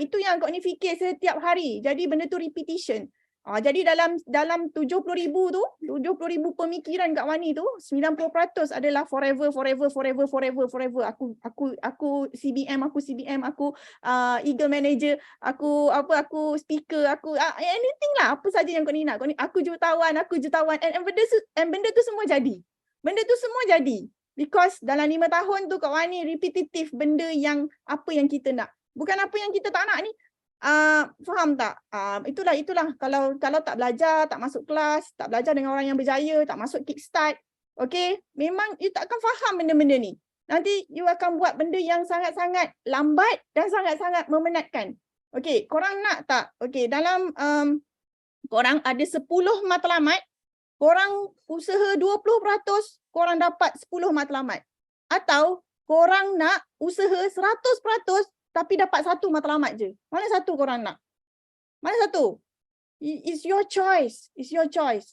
Itu yang kau ni fikir setiap hari. Jadi benda tu repetition. Jadi dalam 70,000 tu, 70,000 pemikiran Kak Wani tu, 90% adalah forever. Aku CBM, aku Eagle Manager, aku speaker, anything lah, apa saja yang kau ni nak. Aku jutawan. And benda tu semua jadi. Because dalam 5 tahun tu Kak Wani repetitif benda yang apa yang kita nak. Bukan apa yang kita tak nak ni. Faham tak? Itulah kalau tak belajar, tak masuk kelas, tak belajar dengan orang yang berjaya, tak masuk kickstart, okay, memang you tak akan faham benda-benda ni. Nanti you akan buat benda yang sangat-sangat lambat dan sangat-sangat memenatkan. Okay, korang nak tak? Okay, dalam korang ada 10 matlamat, korang usaha 20%, korang dapat 10 matlamat. Atau korang nak usaha 100%, tapi dapat 1 matlamat je. Mana satu korang nak? Mana satu? It's your choice.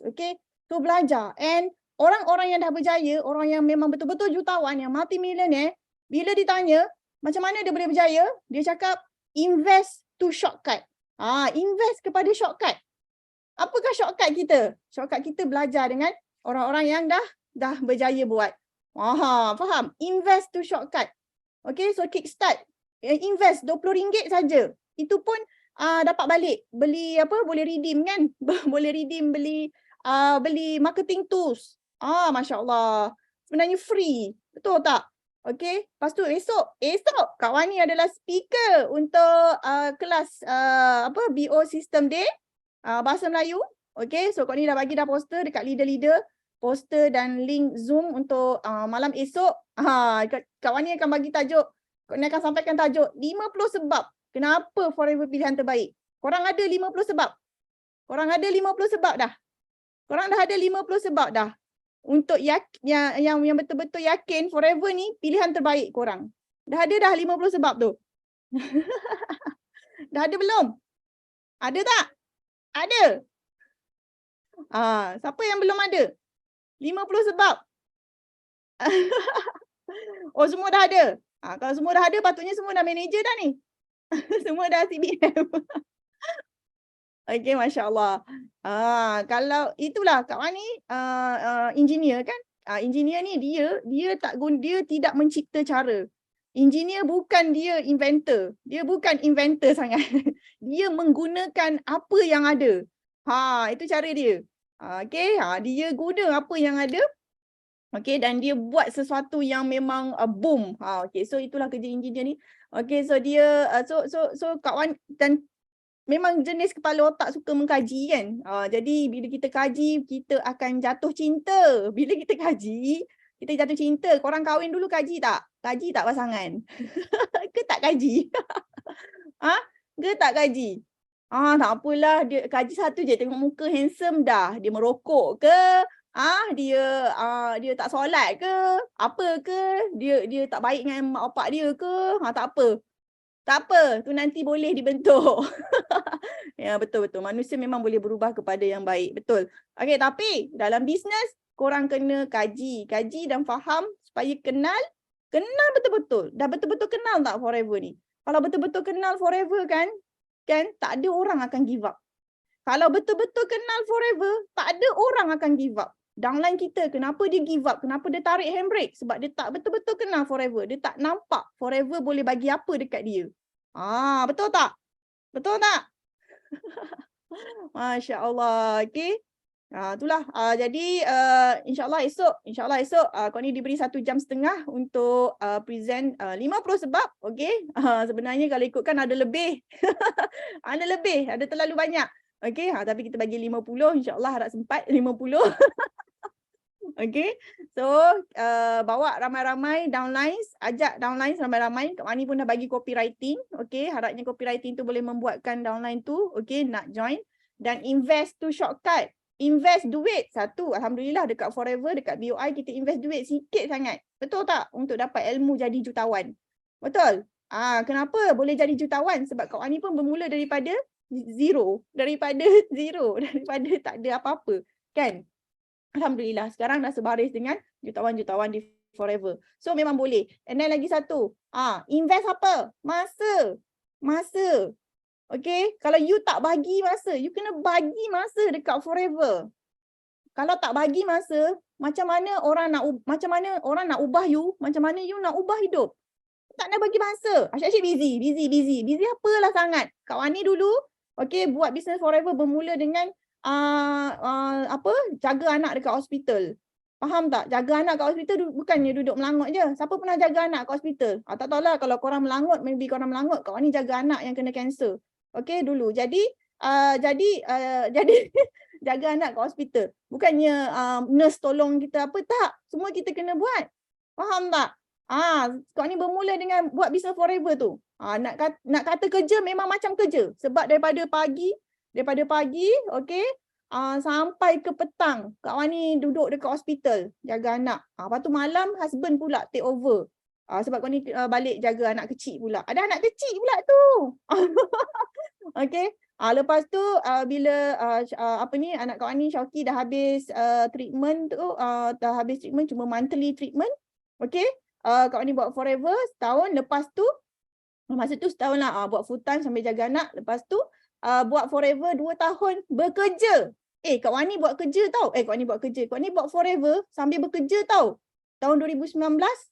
Okay? So belajar. And orang-orang yang dah berjaya, orang yang memang betul-betul jutawan, yang multi-millionaire, bila ditanya macam mana dia boleh berjaya, dia cakap invest to shortcut. Invest kepada shortcut. Apakah shortcut kita? Shortcut kita belajar dengan orang-orang yang dah berjaya buat. Faham? Invest to shortcut. Okay, so kickstart. Invest RM20 saja. Itu pun dapat balik. Beli apa? Boleh redeem kan? Boleh redeem beli marketing tools. Masya Allah. Sebenarnya free. Betul tak? Okay. Lepas tu esok Kak Wani adalah speaker untuk kelas BO System Day. Bahasa Melayu. Okay. So Kak Wani dah bagi poster dekat leader-leader. Poster dan link Zoom untuk malam esok. Kak Wani akan bagi tajuk. Kau akan sampaikan tajuk 50 sebab kenapa Forever pilihan terbaik. Korang ada 50 sebab. Korang dah ada 50 sebab dah. Untuk yang betul-betul yakin Forever ni pilihan terbaik korang. Dah ada 50 sebab tu. Dah ada belum? Ada tak? Ada. Siapa yang belum ada? 50 sebab. Oh, semua dah ada. Kalau semua dah ada, patutnya semua dah manager dah ni. Semua dah CBM. Okay, Masya Allah. Kalau itulah Kak Wani engineer kan. Engineer ni dia tidak mencipta cara. Engineer bukan dia inventor. Dia bukan inventor sangat. Dia menggunakan apa yang ada. Itu cara dia. Okay, dia guna apa yang ada. Okay, dan dia buat sesuatu yang memang boom. Okay, so itulah kerja engineer ni. Okay, so dia so Kak Wan dan memang jenis kepala otak suka mengkaji kan. Jadi bila kita kaji, kita akan jatuh cinta. Bila kita kaji, kita jatuh cinta. Korang kahwin dulu kaji tak? Kaji tak pasangan? Ke tak kaji? Ke tak kaji? Tak apalah, dia kaji satu je, tengok muka handsome dah. Dia merokok ke? Dia tak solat ke? Apa ke? Dia tak baik dengan mak bapak dia ke? Tak apa. Tak apa, tu nanti boleh dibentuk. Ya, betul-betul. Manusia memang boleh berubah kepada yang baik. Betul. Okey, tapi dalam bisnes, korang kena kaji dan faham supaya kenal betul-betul. Dah betul-betul kenal tak Forever ni? Kalau betul-betul kenal Forever kan tak ada orang akan give up. Kalau betul-betul kenal Forever, tak ada orang akan give up. Downline kita, kenapa dia give up? Kenapa dia tarik handbrake? Sebab dia tak betul-betul kenal Forever. Dia tak nampak Forever boleh bagi apa dekat dia. Betul tak? Betul tak? Masya Allah. Okay. Itulah. Jadi insyaAllah esok kau ni diberi 1 jam setengah untuk present 50 sebab. Okay. Sebenarnya kalau ikutkan ada lebih. Ada terlalu banyak. Okay. Tapi kita bagi 50. InsyaAllah harap sempat 50. Okay. So bawa ramai-ramai downlines. Ajak downlines ramai-ramai. Kak Wani pun dah bagi copywriting. Okay. Harapnya copywriting tu boleh membuatkan downline tu. Okay. Nak join. Dan invest tu shortcut. Invest duit. Satu, Alhamdulillah dekat Forever, dekat BOI kita invest duit sikit sangat. Betul tak? Untuk dapat ilmu jadi jutawan. Betul? Kenapa boleh jadi jutawan? Sebab Kak Wani pun bermula daripada zero. Daripada tak ada apa-apa. Kan? Alhamdulillah. Sekarang dah sebaris dengan jutawan-jutawan di Forever. So memang boleh. And then lagi satu. Invest apa? Masa. Okay, kalau you tak bagi masa, you kena bagi masa dekat Forever. Kalau tak bagi masa, macam mana orang nak ubah you, macam mana you nak ubah hidup. Tak nak bagi masa. Asyik busy. Busy apalah sangat. Kak Wani dulu, okay, buat business Forever bermula dengan jaga anak dekat hospital. Faham tak? Jaga anak kat hospital bukannya duduk melangut je. Siapa pernah jaga anak kat hospital? Tak tahulah kalau korang melangut, maybe korang melangut, Kak Wani jaga anak yang kena kanser. Okay, dulu. Jadi jaga anak kat hospital. Bukannya nurse tolong kita apa, tak. Semua kita kena buat. Faham tak? Kau ni bermula dengan buat business Forever tu. Nak kata kerja memang macam kerja. Sebab daripada pagi, okay, sampai ke petang, Kak Wani duduk dekat hospital, jaga anak. Lepas tu malam, husband pula take over. Sebab kau ni balik jaga anak kecil pula. Ada anak kecil pula tu. Okay. Lepas tu bila anak Kak Wani Syauqi dah habis treatment tu, dah habis treatment cuma monthly treatment. Okay. Kak Wani buat Forever setahun. Lepas tu masa tu setahun lah buat full time sambil jaga anak. Lepas tu buat Forever 2 tahun bekerja. Kak Wani buat kerja tau. Kak Wani buat Forever sambil bekerja tau. Tahun 2019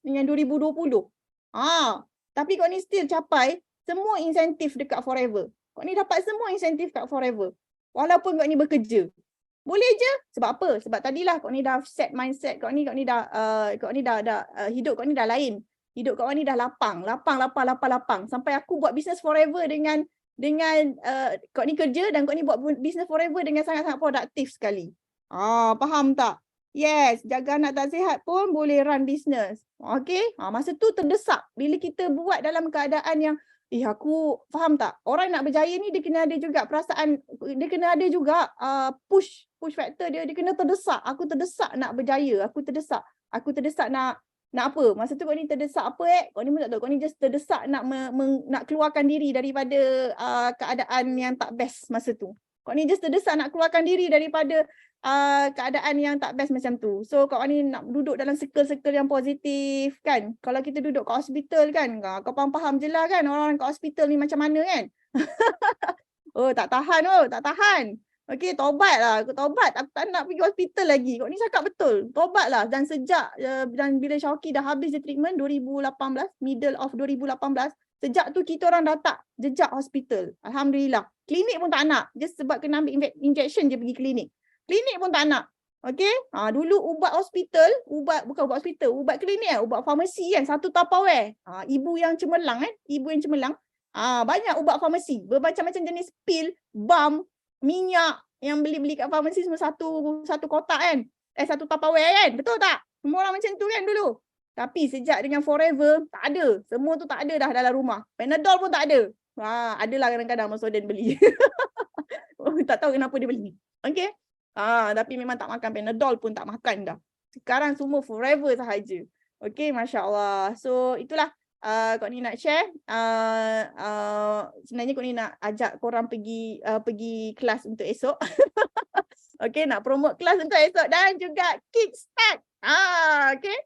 dengan 2020. Tapi Kak Wani still capai semua insentif dekat Forever. Kak Ni dapat semua insentif kat Forever. Walaupun Kak Ni bekerja. Boleh je. Sebab apa? Sebab tadilah Kak Ni dah set mindset. Kak Ni dah hidup Kak Ni dah lain. Hidup Kak Ni dah lapang. Sampai aku buat business Forever dengan Kak Ni kerja dan Kak Ni buat business Forever dengan sangat-sangat produktif sekali. Faham tak? Yes, jaga anak tak sihat pun boleh run business. Okay? Masa tu terdesak. Bila kita buat dalam keadaan yang aku faham tak? Orang nak berjaya ni dia kena ada juga perasaan, dia kena ada juga push factor dia kena terdesak. Aku terdesak nak berjaya, aku terdesak nak apa? Masa tu kau ni terdesak apa Kau ni pun tak tahu, kau ni just terdesak nak keluarkan diri daripada keadaan yang tak best masa tu. Kau ni just terdesak nak keluarkan diri daripada keadaan yang tak best macam tu. So kau ni nak duduk dalam circle-circle yang positif kan. Kalau kita duduk kat hospital kan, kau faham je lah kan orang-orang kat hospital ni macam mana kan. Tak tahan. Okay, tobat. Aku tak nak pergi hospital lagi. Kau ni cakap betul. Tobatlah. Dan dan bila Syauqi dah habis the treatment 2018, middle of 2018, sejak tu kita orang dah tak jejak hospital. Alhamdulillah. Klinik pun tak nak. Just sebab kena ambil injection je pergi klinik. Klinik pun tak nak. Okay. Dulu ubat klinik ubat farmasi kan. 1 Tupperware. Ibu yang cemerlang. Banyak ubat farmasi. Bermacam-macam jenis pil, balm, minyak yang beli kat farmasi semua satu kotak kan. 1 Tupperware kan. Betul tak? Semua orang macam tu kan dulu. Tapi sejak dengan Forever, tak ada. Semua tu tak ada dah dalam rumah. Panadol pun tak ada. Adalah kadang-kadang Mas Soden beli. Tak tahu kenapa dia beli. Okay. Tapi memang tak makan Panadol pun tak makan dah. Sekarang semua Forever sahaja. Okay, Masya Allah. So itulah Kak Ni nak share. Sebenarnya Kak Ni nak ajak korang pergi kelas untuk esok. Okay, nak promote kelas untuk esok dan juga kickstart. Okay.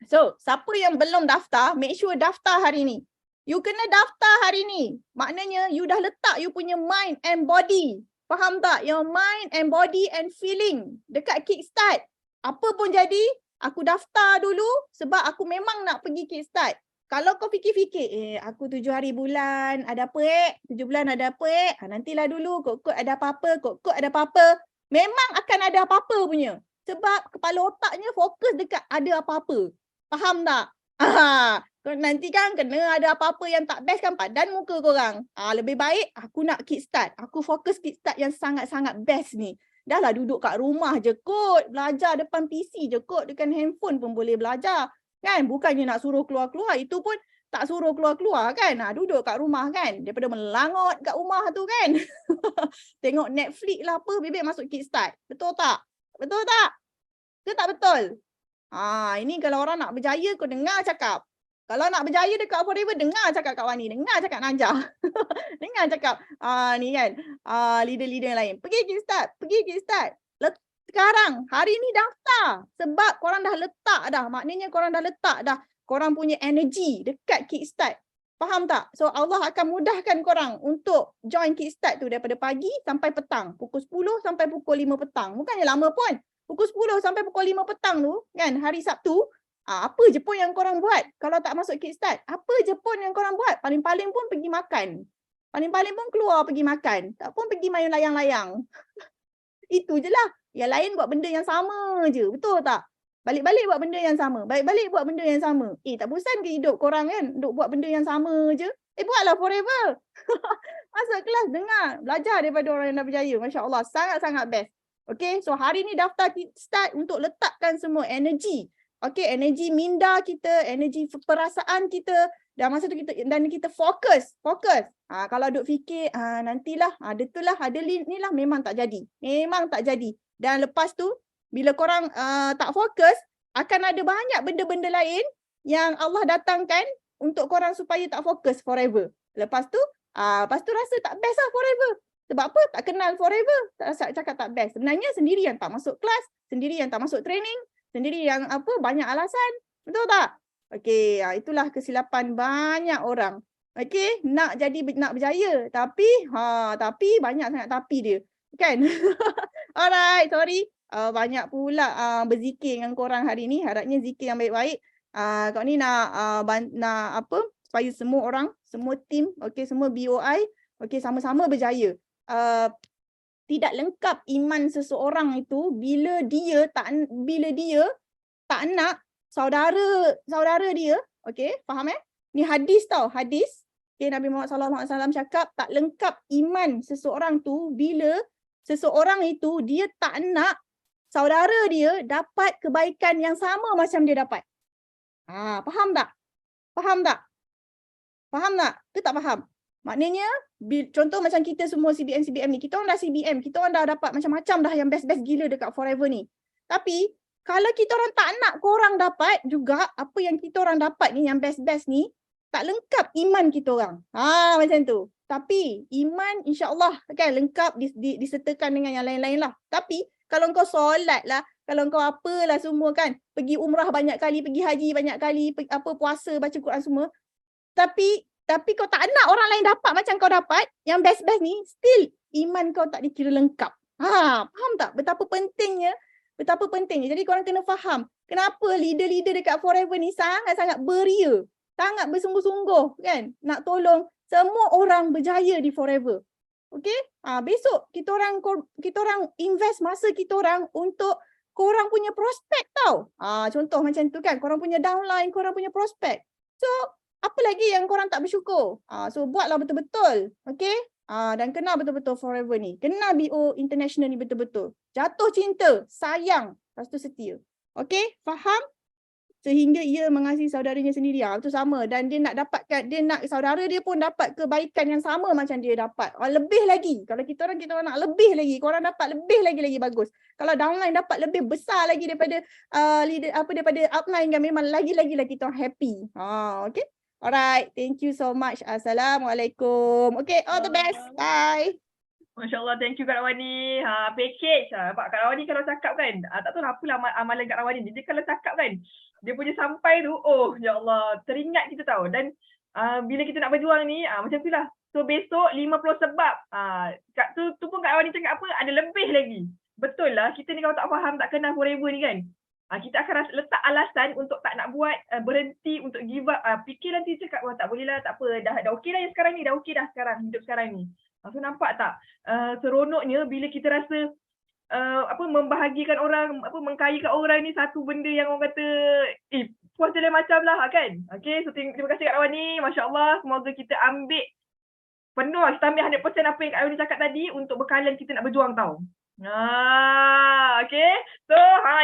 So siapa yang belum daftar, make sure daftar hari ni. You kena daftar hari ni. Maknanya you dah letak you punya mind and body. Faham tak? Your mind and body and feeling dekat kickstart. Apa pun jadi, aku daftar dulu sebab aku memang nak pergi kickstart. Kalau kau fikir-fikir, aku 7 hari bulan ada apa 7 bulan ada apa nantilah dulu kot-kot ada apa-apa, kot-kot ada apa-apa. Memang akan ada apa-apa punya. Sebab kepala otaknya fokus dekat ada apa-apa. Faham tak? Nanti kan kena ada apa-apa yang tak best kan padan muka korang. Lebih baik aku nak kickstart. Aku fokus kickstart yang sangat-sangat best ni. Dah lah duduk kat rumah je kot. Belajar depan PC je kot. Dengan handphone pun boleh belajar. Kan? Bukannya nak suruh keluar-keluar. Itu pun tak suruh keluar-keluar kan. Duduk kat rumah kan. Daripada melangot kat rumah tu kan. Tengok Netflix lah apa. Bebek masuk kickstart. Betul tak? Betul tak? Ke tak betul? Ini kalau orang nak berjaya kau dengar cakap. Kalau nak berjaya dekat Forever, dengar cakap Kak Wani. Dengar cakap Najah. Dengar cakap ni kan. Leader-leader yang lain. Pergi kickstart. Pergi kickstart. Sekarang, hari ni daftar. Sebab korang dah letak dah. Maknanya korang dah letak dah. Korang punya energy dekat kickstart. Faham tak? So Allah akan mudahkan korang untuk join kickstart tu daripada pagi sampai petang. Pukul 10 sampai pukul 5 petang. Bukannya lama pun. Pukul 10 sampai pukul 5 petang tu kan, hari Sabtu. Apa je pun yang korang buat kalau tak masuk kickstart? Apa je pun yang korang buat? Paling-paling pun pergi makan. Paling-paling pun keluar pergi makan. Tak pun pergi main layang-layang. Itu je lah. Yang lain buat benda yang sama je. Betul tak? Balik-balik buat benda yang sama. Balik-balik buat benda yang sama. Tak bosan ke hidup korang kan? Duk buat benda yang sama je. Buatlah Forever. Masuk kelas, dengar. Belajar daripada orang yang dah berjaya. Masya Allah. Sangat-sangat best. Okay, so hari ni daftar start untuk letakkan semua energi. Okay, energi minda kita, energi perasaan kita. Dan masa tu kita fokus. Kalau duk fikir, nantilah, ada tu lah, ada ni lah, memang tak jadi. Memang tak jadi. Dan lepas tu, bila korang tak fokus, akan ada banyak benda-benda lain yang Allah datangkan untuk korang supaya tak fokus Forever. Lepas tu rasa tak best lah Forever. Sebab apa? Tak kenal Forever. Tak cakap tak best. Sebenarnya sendiri yang tak masuk kelas, sendiri yang tak masuk training, sendiri yang banyak alasan. Betul tak? Okey, itulah kesilapan banyak orang. Okey, nak berjaya, tapi banyak sangat tapi dia. Kan? Alright, sorry. Banyak pula berzikir dengan korang hari ni. Harapnya zikir yang baik-baik. Kau ni nak supaya semua orang, semua tim, okey, semua BOI, okey, sama-sama berjaya. Tidak lengkap iman seseorang itu bila dia tak nak saudara dia, okey, faham Ni hadis tau, hadis. Okey, Nabi Muhammad SAW cakap tak lengkap iman seseorang tu bila seseorang itu dia tak nak saudara dia dapat kebaikan yang sama macam dia dapat. Faham tak? Faham tak? Faham tak? Ke tak faham? Maknanya, contoh macam kita semua CBM ni, kita orang dah CBM, kita orang dah dapat macam-macam dah yang best-best gila dekat Forever ni. Tapi, kalau kita orang tak nak korang dapat juga, apa yang kita orang dapat ni, yang best-best ni, tak lengkap iman kita orang. Macam tu. Tapi, iman insyaAllah kan lengkap disertakan dengan yang lain-lain lah. Tapi, kalau kau solat lah, kalau kau apalah semua kan, pergi umrah banyak kali, pergi haji banyak kali, puasa, baca Quran semua, tapi kau tak nak orang lain dapat macam kau dapat, yang best-best ni, still iman kau tak dikira lengkap. Faham tak? Betapa pentingnya. Jadi korang kena faham, kenapa leader-leader dekat Forever ni sangat-sangat beria, sangat bersungguh-sungguh kan, nak tolong semua orang berjaya di Forever. Okay? Besok kita orang invest masa kita orang untuk korang punya prospek tau. Contoh macam tu kan, korang punya downline, korang punya prospek. So, apa lagi yang korang tak bersyukur? So buatlah betul-betul. Okay? Dan kenal betul-betul Forever ni. Kenal BO International ni betul-betul. Jatuh cinta, sayang, lepas tu setia. Okay? Faham? Sehingga ia mengasihi saudaranya sendiri. Itu sama. Dan dia nak saudara dia pun dapat kebaikan yang sama macam dia dapat. Lebih lagi. Kalau kita orang nak lebih lagi. Korang dapat lebih lagi bagus. Kalau downline dapat lebih besar lagi daripada daripada upline kan, memang lagi-lagi kita happy. Okay? Alright, thank you so much. Assalamualaikum. Okay, all the best. Bye. Masya Allah, thank you Kak Rawani. Package. Kak Rawani kalau cakap kan, tak tahu apalah amalan Kak Rawani. Dia kalau cakap kan, dia punya sampai tu, ya Allah, teringat kita tahu. Dan bila kita nak berjuang ni, macam tu lah. So besok 50 sebab. Tu pun Kak Rawani cakap apa, ada lebih lagi. Betul lah, kita ni kalau tak faham, tak kenal Forever ni kan. Kita akan letak alasan untuk tak nak buat, berhenti, untuk give up. Fikir nanti cakap, wah tak boleh lah, tak apa. Dah okey lah yang sekarang ni, dah okey dah sekarang, hidup sekarang ni. So nampak tak seronoknya bila kita rasa membahagikan orang, mengkayakan orang ni satu benda yang orang kata puas dia macam lah kan. Okay, so terima kasih Kak Rawani, Masya Allah. Semoga kita ambil penuh, kita ambil 100% apa yang Kak Rawani cakap tadi untuk bekalan kita nak berjuang tau. Okay. So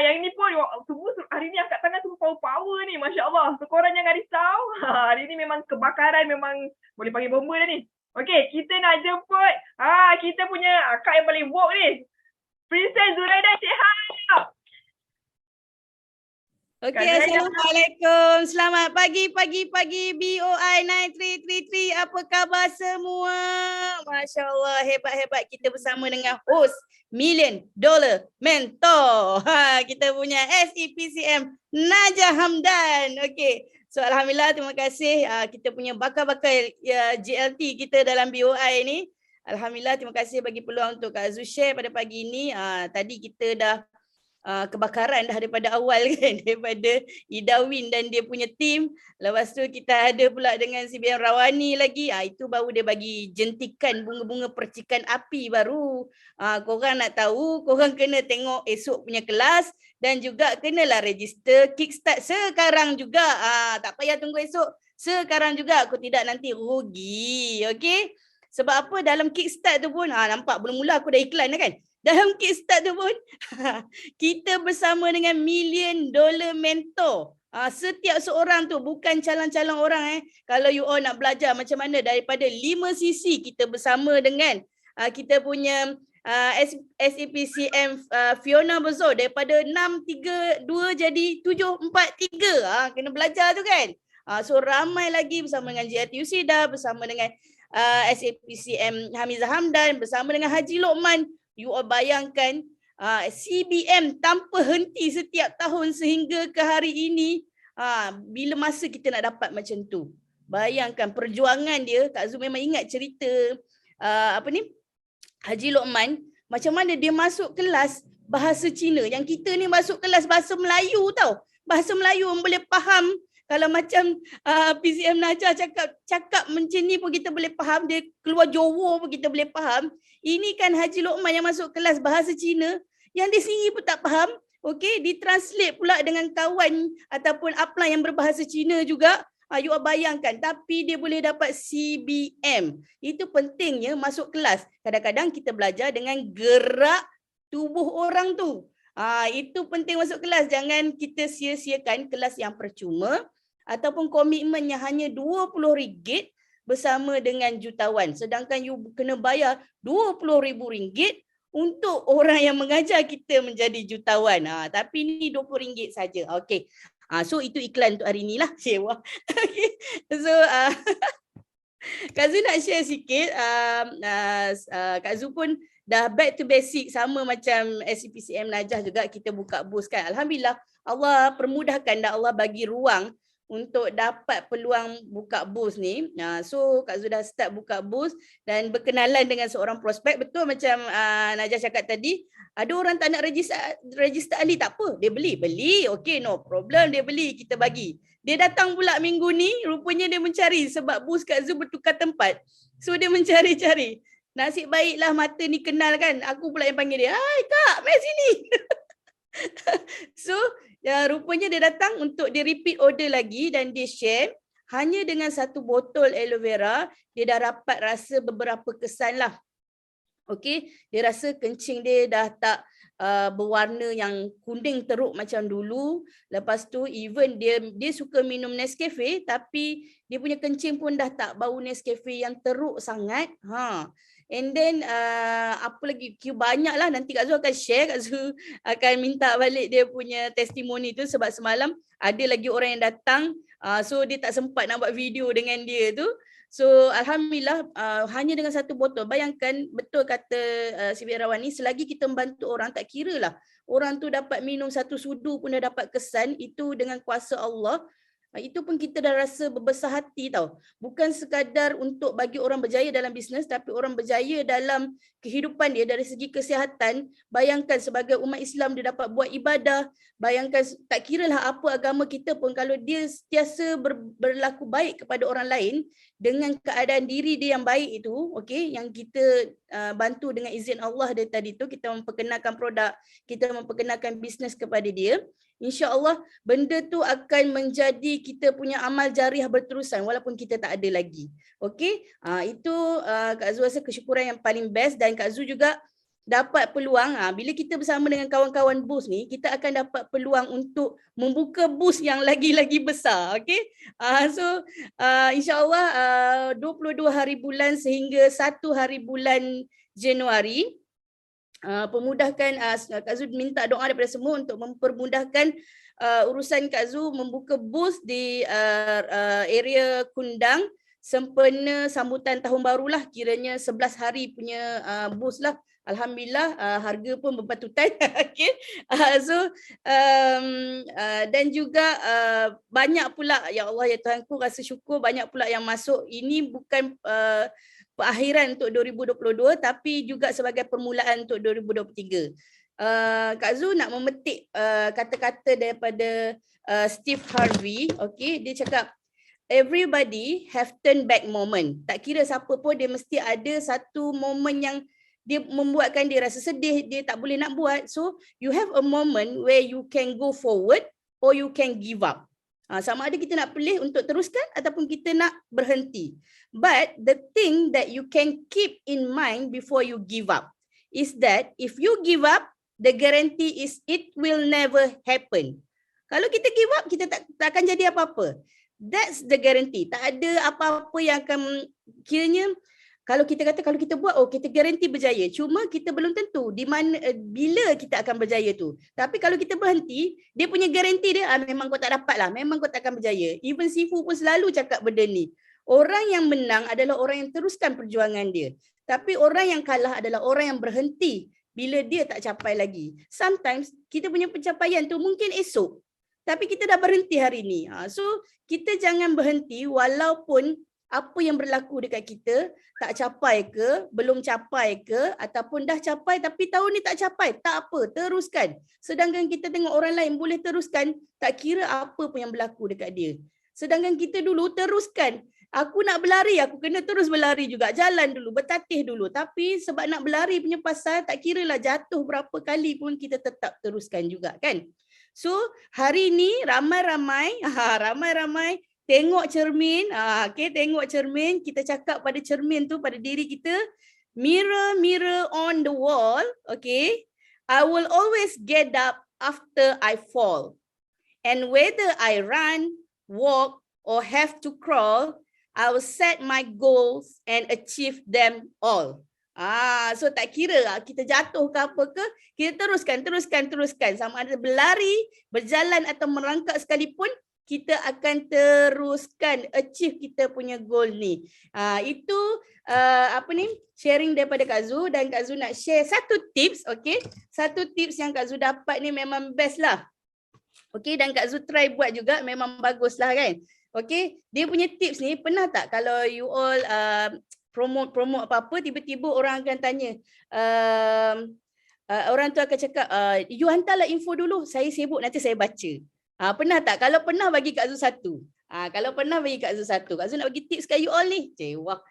yang ini pun semua hari ni angkat tangan semua power ni, Masya Allah. So korang jangan risau. Hari ni memang kebakaran, memang boleh panggil bomba dah ni. Okay, kita nak jemput kita punya akak yang paling woke ni, Princess Zuraida Syihab. Okey, Assalamualaikum. Selamat pagi BOI 9333. Apa khabar semua? Masya Allah, hebat-hebat. Kita bersama dengan host $1 Million Mentor. Kita punya SEPCM Najah Hamdan. Okey. So alhamdulillah, terima kasih kita punya bakal-bakal JLT kita dalam BOI ni. Alhamdulillah, terima kasih bagi peluang untuk Kak Azu share pada pagi ini. Tadi kita dah kebakaran dah daripada awal kan, daripada Idawin dan dia punya tim. Lepas tu kita ada pula dengan CBM Rawani lagi. Itu baru dia bagi jentikan bunga-bunga percikan api baru. Korang nak tahu, korang kena tengok esok punya kelas dan juga kenalah register Kickstart sekarang juga. Tak payah tunggu esok, sekarang juga. Aku tidak nanti rugi. Okey? Sebab apa, dalam Kickstart tu pun, nampak mula-mula aku dah iklan dah kan. Dalam Kickstart tu pun, kita bersama dengan $1 Million Mentor. Setiap seorang tu, bukan calon-calon orang. Kalau you all nak belajar macam mana daripada 5 sisi, kita bersama dengan kita punya SEPCM Fiona Bezo, daripada 6-3-2 jadi 7-4-3. Kena belajar tu kan. So ramai lagi bersama dengan JRT Usida, bersama dengan SAPCM Hamizah Hamdan, bersama dengan Haji Lokman. You all bayangkan CBM tanpa henti setiap tahun sehingga ke hari ini. Bila masa kita nak dapat macam tu? Bayangkan perjuangan dia. Kak Zu memang ingat cerita Haji Lokman, macam mana dia masuk kelas bahasa Cina. Yang kita ni masuk kelas bahasa Melayu tau. Bahasa Melayu yang boleh faham. Kalau macam PCM Najah cakap macam ni pun kita boleh faham. Dia keluar Johor pun kita boleh faham. Ini kan Haji Lokman yang masuk kelas bahasa Cina, yang dia sendiri pun tak faham. Okey, ditranslate pula dengan kawan ataupun upline yang berbahasa Cina juga. You bayangkan, tapi dia boleh dapat CBM. Itu pentingnya masuk kelas. Kadang-kadang kita belajar dengan gerak tubuh orang tu. Itu penting masuk kelas. Jangan kita sia-siakan kelas yang percuma ataupun komitmen yang hanya RM20 bersama dengan jutawan. Sedangkan you kena bayar RM20,000 untuk orang yang mengajar kita menjadi jutawan. Tapi ni RM20 saja. Okey. So itu iklan untuk hari ni lah. Sewa. Okay. So Kak Zu nak share sikit. Kak Zu pun dah back to basic sama macam SEPCM Najah juga, kita buka booth kan. Alhamdulillah, Allah permudahkan dan Allah bagi ruang untuk dapat peluang buka booth ni. So Kak Zu dah start buka booth dan berkenalan dengan seorang prospek. Betul macam Najah cakap tadi, ada orang tak nak register ahli, tak apa, dia beli. Okey, no problem, dia beli, kita bagi. Dia datang pula minggu ni, rupanya dia mencari sebab booth Kak Zu bertukar tempat. So dia mencari-cari. Nasib baiklah mata ni kenal kan. Aku pula yang panggil dia. Hai Kak, mari sini. So rupanya dia datang untuk dia repeat order lagi dan dia share. Hanya dengan 1 botol aloe vera, dia dah dapat rasa beberapa kesan lah. Okey, dia rasa kencing dia dah tak berwarna yang kuning teruk macam dulu. Lepas tu even dia suka minum Nescafe, tapi dia punya kencing pun dah tak bau Nescafe yang teruk sangat. And then apa lagi, banyak lah, nanti Kak Zu akan share. Kak Zu akan minta balik dia punya testimoni tu sebab semalam ada lagi orang yang datang. So dia tak sempat nak buat video dengan dia tu. So alhamdulillah hanya dengan 1 botol. Bayangkan, betul kata CBM Rawani, selagi kita membantu orang, tak kira lah orang tu dapat minum 1 sudu pun dah dapat kesan. Itu dengan kuasa Allah. Itu pun kita dah rasa berbesar hati tau. Bukan sekadar untuk bagi orang berjaya dalam bisnes, tapi orang berjaya dalam kehidupan dia dari segi kesihatan. Bayangkan sebagai umat Islam dia dapat buat ibadah. Bayangkan tak kiralah apa agama kita pun, kalau dia sentiasa berlaku baik kepada orang lain dengan keadaan diri dia yang baik itu, okey, yang kita bantu dengan izin Allah dari tadi tu, kita memperkenalkan produk, kita memperkenalkan bisnes kepada dia. InsyaAllah benda tu akan menjadi kita punya amal jariah berterusan walaupun kita tak ada lagi. Okey, itu Kak Zu rasa kesyukuran yang paling best, dan Kak Zu juga dapat peluang bila kita bersama dengan kawan-kawan boost ni, kita akan dapat peluang untuk membuka boost yang lagi-lagi besar. Okey, so insyaAllah 22 hari bulan sehingga 1 hari bulan Januari, pemudahkan Kak Zu minta doa daripada semua untuk mempermudahkan urusan Kak Zu membuka booth di area Kundang sempena sambutan tahun barulah, kiranya 11 hari punya booth lah. Alhamdulillah harga pun berpatutan. Okay. So dan juga banyak pula, ya Allah ya Tuhanku, rasa syukur banyak pula yang masuk. Ini bukan perakhiran untuk 2022 tapi juga sebagai permulaan untuk 2023. Kak Zu nak memetik kata-kata daripada Steve Harvey. Okay, dia cakap everybody have turn back moment. Tak kira siapa pun, dia mesti ada satu momen yang dia membuatkan dia rasa sedih, dia tak boleh nak buat. So you have a moment where you can go forward or you can give up. Sama ada kita nak pilih untuk teruskan ataupun kita nak berhenti. But the thing that you can keep in mind before you give up is that if you give up, the guarantee is it will never happen. Kalau kita give up, kita tak akan jadi apa-apa. That's the guarantee. Tak ada apa-apa yang akan, kiranya kalau kita kata kalau kita buat, kita garanti berjaya. Cuma kita belum tentu di mana bila kita akan berjaya tu. Tapi kalau kita berhenti, dia punya garanti dia memang kau tak dapat lah, memang kau tak akan berjaya. Even Sifu pun selalu cakap benda ni. Orang yang menang adalah orang yang teruskan perjuangan dia. Tapi orang yang kalah adalah orang yang berhenti bila dia tak capai lagi. Sometimes kita punya pencapaian tu mungkin esok, tapi kita dah berhenti hari ni. So kita jangan berhenti walaupun apa yang berlaku dekat kita tak capai ke, belum capai ke, ataupun dah capai tapi tahun ni tak capai, tak apa, teruskan. Sedangkan kita tengok orang lain boleh teruskan, tak kira apa pun yang berlaku dekat dia. Sedangkan kita dulu teruskan. Aku nak berlari, aku kena terus berlari juga. Jalan dulu, bertatih dulu. Tapi sebab nak berlari punya pasal, tak kiralah jatuh berapa kali pun kita tetap teruskan juga kan. So hari ni ramai-ramai tengok cermin, tengok cermin, kita cakap pada cermin tu, pada diri kita, mirror, mirror on the wall, I will always get up after I fall. And whether I run, walk, or have to crawl, I will set my goals and achieve them all. So tak kira kita jatuh ke apa ke, kita teruskan. Sama ada berlari, berjalan atau merangkak sekalipun, kita akan teruskan achieve kita punya goal ni. Itu sharing daripada Kak Zu, dan Kak Zu nak share satu tips, satu tips yang Kak Zu dapat ni memang best lah. Dan Kak Zu try buat juga, memang bagus lah kan. Dia punya tips ni, pernah tak kalau you all promote apa-apa, tiba-tiba orang akan tanya, orang tu akan cakap, you hantarlah info dulu, saya sibuk nanti saya baca. Pernah tak? Kalau pernah, bagi Kak Zu satu. Kalau pernah, bagi Kak Zu satu. Kak Zu nak bagi tips kat you all ni. Cewah.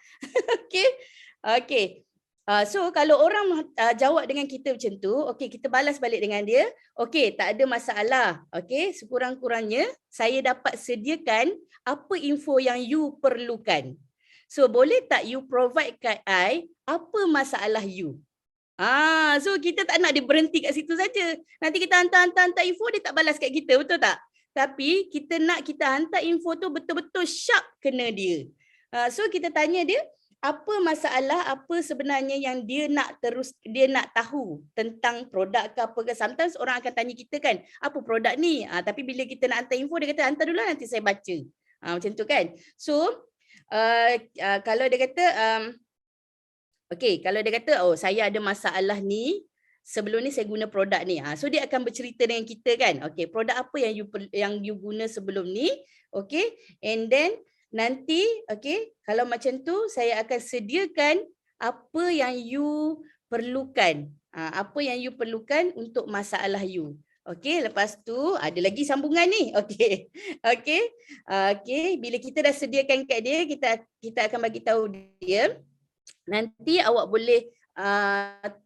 So kalau orang jawab dengan kita macam tu, kita balas balik dengan dia, tak ada masalah. Sekurang-kurangnya saya dapat sediakan apa info yang you perlukan. So boleh tak you provide kat I apa masalah you? So kita tak nak dia berhenti kat situ saja. Nanti kita hantar info, dia tak balas kat kita, betul tak? Tapi kita nak kita hantar info tu betul-betul sharp kena dia. So kita tanya dia, apa masalah, apa sebenarnya yang dia nak tahu tentang produk ke apa ke. Sometimes orang akan tanya kita kan, apa produk ni? Tapi bila kita nak hantar info, dia kata hantar dulu nanti saya baca. Macam tu kan. So kalau dia kata kalau dia kata, saya ada masalah ni, sebelum ni saya guna produk ni. So dia akan bercerita dengan kita kan. Okay, produk apa yang you guna sebelum ni. Okay, and then nanti okay, kalau macam tu saya akan sediakan apa yang you perlukan. Apa yang you perlukan untuk masalah you. Okey, lepas tu ada lagi sambungan ni. Okey. Okey. Okey, bila kita dah sediakan kat dia, kita akan bagi tahu dia. Nanti awak boleh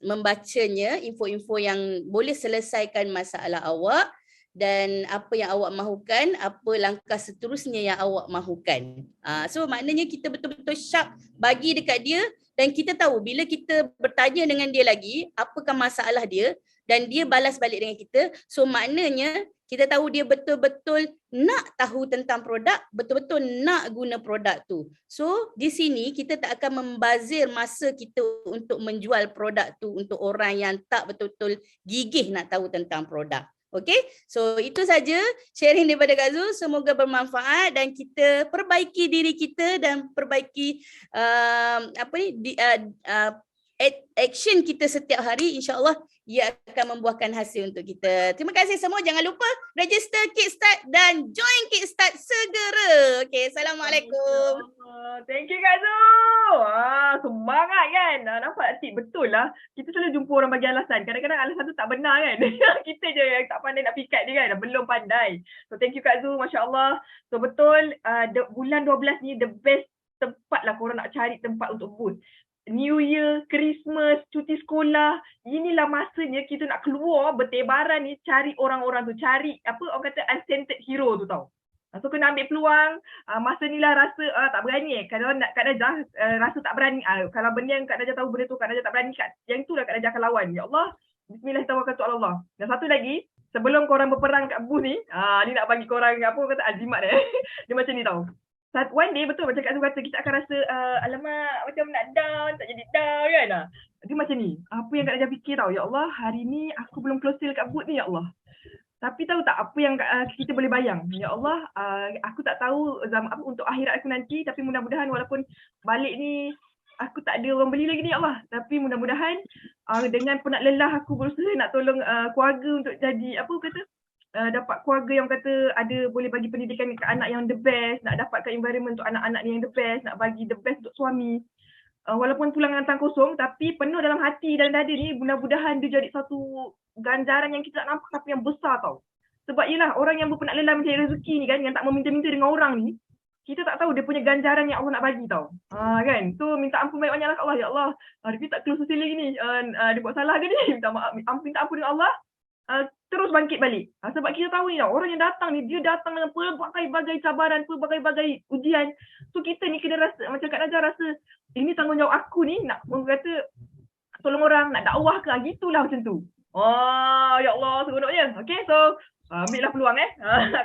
membacanya, info-info yang boleh selesaikan masalah awak dan apa yang awak mahukan, apa langkah seterusnya yang awak mahukan. So maknanya kita betul-betul sharp bagi dekat dia dan kita tahu bila kita bertanya dengan dia lagi, apakah masalah dia dan dia balas balik dengan kita. So maknanya kita tahu dia betul-betul nak tahu tentang produk, betul-betul nak guna produk tu. So di sini kita tak akan membazir masa kita untuk menjual produk tu untuk orang yang tak betul-betul gigih nak tahu tentang produk. Okay, so itu saja sharing daripada Kak Zul. Semoga bermanfaat dan kita perbaiki diri kita dan perbaiki action kita setiap hari. InsyaAllah ia akan membuahkan hasil untuk kita. Terima kasih semua. Jangan lupa register Kickstart dan join Kickstart segera. Okay, Assalamualaikum. Thank you Kak Zul. Semangat kan. Nampak tip betul lah. Kita selalu jumpa orang bagi alasan. Kadang-kadang alasan tu tak benar kan. Kita je yang tak pandai nak pikat dia kan. Belum pandai. So thank you Kak Zul. Masya Allah. So betul. Bulan 12 ni the best tempat lah korang nak cari tempat untuk booth. New Year, Christmas, cuti sekolah, inilah masanya kita nak keluar bertebaran ni cari orang-orang tu, cari apa orang kata unscented hero tu tau. So kena ambil peluang, masa ni lah rasa tak berani kalau nak Kak Najah rasa tak berani, kalau benda yang Kak Najah tahu benda tu Kak Najah tak berani, yang tu lah Kak Najah akan lawan. Ya Allah, bismillahirrahmanirrahim. Dan satu lagi, sebelum korang berperang kat booth ni, ni nak bagi korang apa orang kata azimat dia macam ni tau. One day betul macam Kak Zul kata kita akan rasa alamak macam nak down, tak jadi down kan. Dia macam ni. Apa yang Kak Najah fikir tau, ya Allah hari ni aku belum close sale kat booth ni ya Allah. Tapi tahu tak apa yang kita boleh bayang. Ya Allah, aku tak tahu zaman apa untuk akhirat aku nanti, tapi mudah-mudahan walaupun balik ni aku tak ada orang beli lagi ni ya Allah. Tapi mudah-mudahan dengan penat lelah aku berusaha nak tolong keluarga untuk jadi apa kata dapat keluarga yang kata ada boleh bagi pendidikan ke anak yang the best, nak dapatkan environment untuk anak-anak ni yang the best, nak bagi the best untuk suami. Walaupun pulang dengan tangan kosong tapi penuh dalam hati dan dada ni, mudah-mudahan dia jadi satu ganjaran yang kita tak nampak tapi yang besar tau. Sebab yelah orang yang berpenat lelah mencari rezeki ni kan, yang tak meminta-minta dengan orang ni, kita tak tahu dia punya ganjaran yang Allah nak bagi tau. Kan? So minta ampun banyak-banyaklah kat Allah. Ya Allah, dia tak close sale lagi ni. Dia buat salah ke ni? Minta ampun dengan Allah. Terus bangkit balik. Sebab kita tahu ni tau, orang yang datang ni, dia datang dengan pelbagai-bagai cabaran, pelbagai-bagai ujian. So kita ni kena rasa, macam Kak Najah rasa, ini tanggungjawab aku ni, nak kata tolong orang, nak dakwah ke, gitulah macam tu. Ya Allah, seronoknya. Okay, so ambillah peluang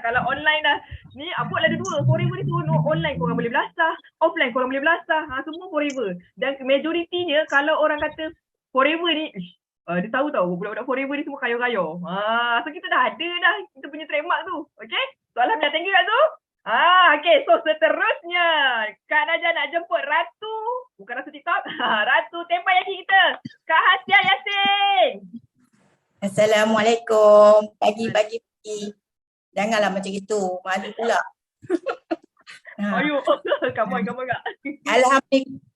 kalau online dah, ni buatlah ada dua. Forever ni seronok, online korang boleh belasah, offline korang boleh belasah, semua forever. Dan majoritinya, kalau orang kata forever ni, dia tahu budak-budak forever ni semua kayo-kayo. So kita dah ada dah kita punya trademark tu. Okay? So alhamdulillah, thank you Kak Zul. Okay, so seterusnya Kak Najah nak jemput Ratu, bukan Ratu TikTok, Ratu Tempat Yakin kita, Kak Hasia Yasin. Assalamualaikum. Pagi-pagi. Janganlah macam itu, malu pula. Ayo, come on Kak.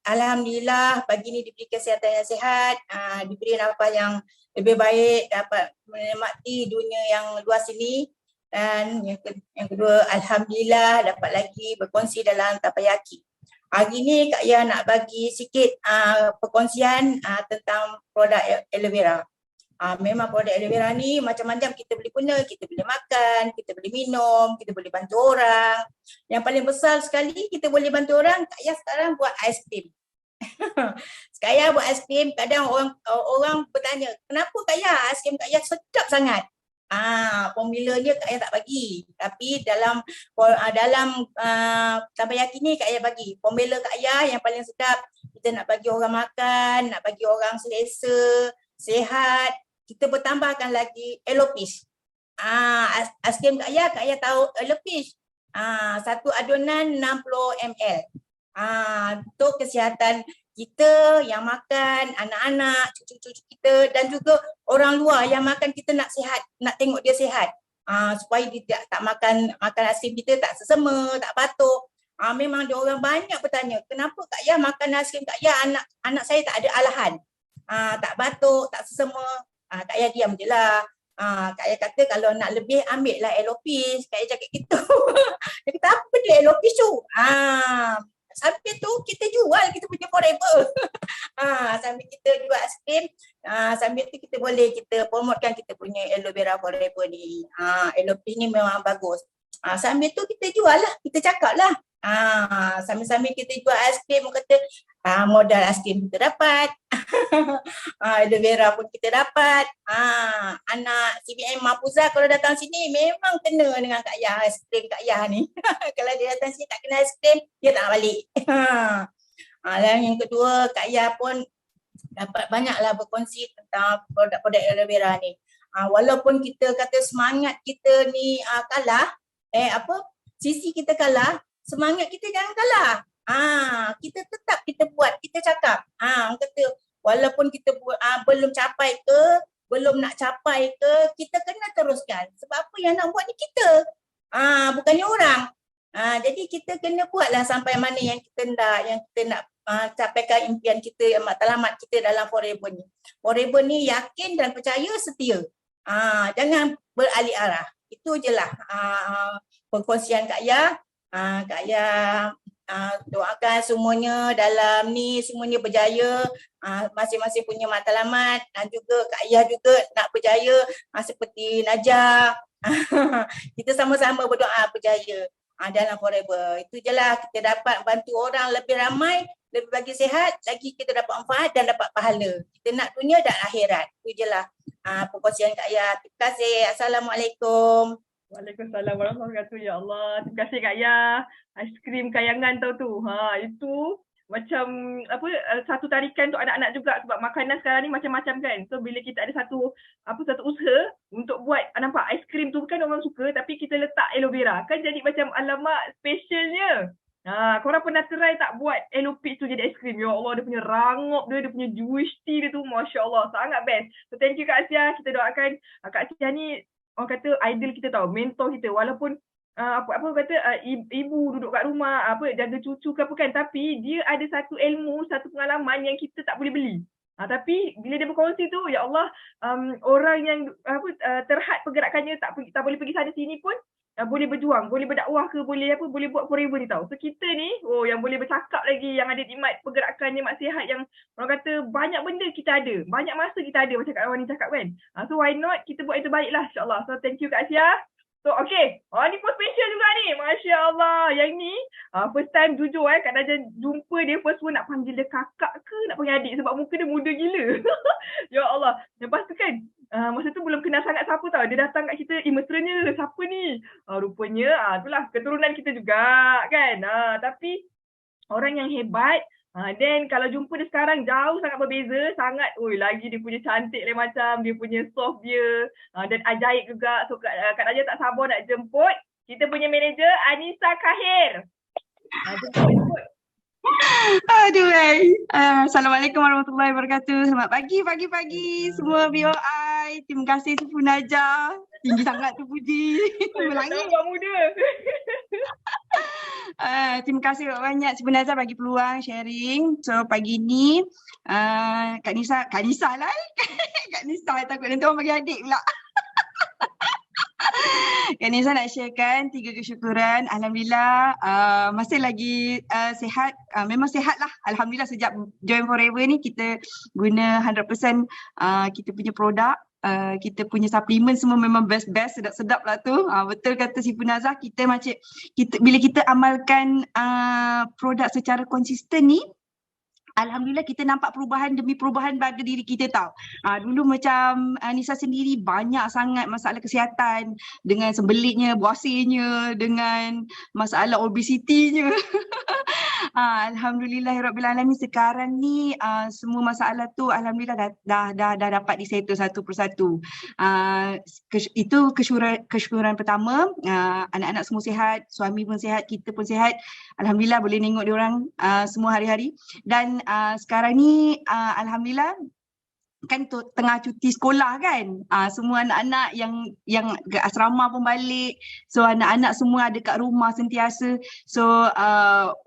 Alhamdulillah pagi ni diberi kesihatan yang sihat, diberi nafas yang lebih baik, dapat menikmati dunia yang luas ini. Dan yang kedua, alhamdulillah dapat lagi berkongsi dalam Tapayaki. Hari ni Kak Ya nak bagi sikit perkongsian tentang produk aloe vera. Memang produk aloe vera ni macam-macam kita boleh guna, kita boleh makan, kita boleh minum, kita boleh bantu orang. Yang paling besar sekali kita boleh bantu orang, Kak Ya sekarang buat aiskrim. Kak Ya buat aiskrim, kadang orang bertanya, kenapa Kak Ya aiskrim Kak Ya sedap sangat? Formulanya Kak Ya tak bagi, tapi dalam Tapayaki ni Kak Ya bagi. Formula Kak Ya yang paling sedap, kita nak bagi orang makan, nak bagi orang selesa, sehat. Kita bertambahkan lagi aloe peach. Aiskrim Kak Ya tahu aloe peach. Satu adunan 60 ml. Untuk kesihatan kita yang makan, anak-anak, cucu-cucu kita dan juga orang luar yang makan kita nak sihat, nak tengok dia sihat. Supaya dia tak makan aiskrim kita tak sesama, tak batuk. Memang dia orang banyak bertanya, kenapa Kak Yah makan aiskrim Kak Yah anak saya tak ada alahan. Tak batuk, tak sesama. Kak Yah diam je lah. Kak Yah kata kalau nak lebih ambil lah Elopis. Kak Yah cakap gitu. Dia kata apa dia Elopis tu? Sambil tu kita jual kita punya Forever. Sambil kita jual aiskrim, sambil tu kita promotekan kita punya Aloe Vera Forever ni. Elopis ni memang bagus. Sambil tu kita jual lah, kita cakap lah. Sambil-sambil kita jual aiskrim, kata modal aiskrim kita dapat. Aloe Vera pun kita dapat. Anak CBM Mahfuzah kalau datang sini memang kena dengan Kak Yah, aiskrim Kak Yah ni. Kalau dia datang sini tak kena aiskrim, dia tak nak balik. Dan yang kedua, Kak Yah pun dapat banyaklah berkongsi tentang produk-produk aloe vera ni. Walaupun kita kata semangat kita ni kalah, sisi kita kalah, semangat kita jangan kalah. Kita tetap kita buat, kita cakap. Orang kata walaupun kita belum capai ke, belum nak capai ke, kita kena teruskan. Sebab apa yang nak buat ni kita. Bukannya orang. Jadi kita kena buatlah sampai mana yang kita nak capaikan impian kita, matlamat kita dalam Forever ni. Forever ni yakin dan percaya, setia. Jangan beralih arah. Itu je lah perkongsian Kak Yah. Kak Yah doakan semuanya dalam ni semuanya berjaya, masing-masing punya matlamat, dan juga Kak Yah juga nak berjaya seperti Najah. Kita sama-sama berdoa berjaya dalam Forever. Itu je lah, kita dapat bantu orang lebih ramai, lebih bagi sihat, lagi kita dapat manfaat dan dapat pahala. Kita nak dunia dan akhirat. Itu je lah perkongsian Kak Yah. Terima kasih. Assalamualaikum. Waalaikumsalam warahmatullahi wabarakatuh. Ya Allah, terima kasih Kak Yah. Aiskrim kayangan tau tu. Itu macam satu tarikan untuk anak-anak juga, sebab makanan sekarang ni macam-macam kan. So bila kita ada satu usaha untuk buat, nampak aiskrim tu kan orang suka, tapi kita letak aloe vera kan jadi macam alamak specialnya. Korang pernah try tak buat aloe peach tu jadi aiskrim? Ya Allah, dia punya rangup dia punya juicy dia tu, Masya Allah, sangat best. So thank you Kak Asia. Kita doakan Kak Asia ni orang kata idol kita tau, mentor kita. Walaupun ibu duduk kat rumah, jaga cucu ke apa kan, tapi dia ada satu ilmu, satu pengalaman yang kita tak boleh beli. Tapi bila dia berkongsi tu, ya Allah, orang yang terhad pergerakannya tak boleh pergi sana sini pun boleh berjuang, boleh berdakwah ke, boleh buat Forever ni tau. So kita ni yang boleh bercakap lagi, yang ada nikmat pergerakan, nikmat sihat, yang orang kata banyak benda kita ada, banyak masa kita ada, macam Kak Awani cakap kan. So why not kita buat yang terbaik lah, insyaAllah. So thank you Kak Asia. So okay, ni pun special juga ni, Masya Allah. Yang ni first time jujur Kak Najah jumpa dia, first one nak panggil dia kakak ke nak panggil adik, sebab muka dia muda gila. Ya Allah. Lepas tu kan masa tu belum kenal sangat siapa tau. Dia datang kat kita, mesranya siapa ni? Rupanya itulah keturunan kita juga kan. Tapi orang yang hebat. Then kalau jumpa dia sekarang jauh sangat berbeza, sangat lagi dia punya cantik lain macam, dia punya soft dia, dan ajaib juga. So Kak Najah tak sabar nak jemput kita punya manager Anissa Kahir. Jemput. Aduh, Assalamualaikum warahmatullahi wabarakatuh. Selamat pagi semua BOI. Terima kasih Sifu Najah. Tinggi sangat tu puji. Melangit. Nampak muda. Terima kasih banyak Sifu Najah bagi peluang sharing. So pagi ni Kak Nisa lah. Kak Nisa takut nanti orang bagi adik pula. Kak Nisa nak sharekan 3 kesyukuran. Alhamdulillah masih lagi sihat. Memang sihat lah. Alhamdulillah sejak join Forever ni kita guna 100% kita punya produk. Kita punya suplemen semua memang best-best, sedap-sedap lah tu. Betul kata Sifu Nazah, bila kita amalkan produk secara konsisten ni, Alhamdulillah kita nampak perubahan demi perubahan pada diri kita tau. Dulu macam Nisa sendiri banyak sangat masalah kesihatan, dengan sembelitnya, buasirnya, dengan masalah obesitinya. Alhamdulillahirabbil alamin, sekarang ni semua masalah tu alhamdulillah dah dapat disettle satu persatu. Itu kesyukuran pertama. Anak-anak semua sihat, suami pun sihat, kita pun sihat. Alhamdulillah boleh tengok diorang semua hari-hari. Dan sekarang ni alhamdulillah kan tengah cuti sekolah kan, semua anak-anak yang ke asrama pun balik, so anak-anak semua ada kat rumah sentiasa. So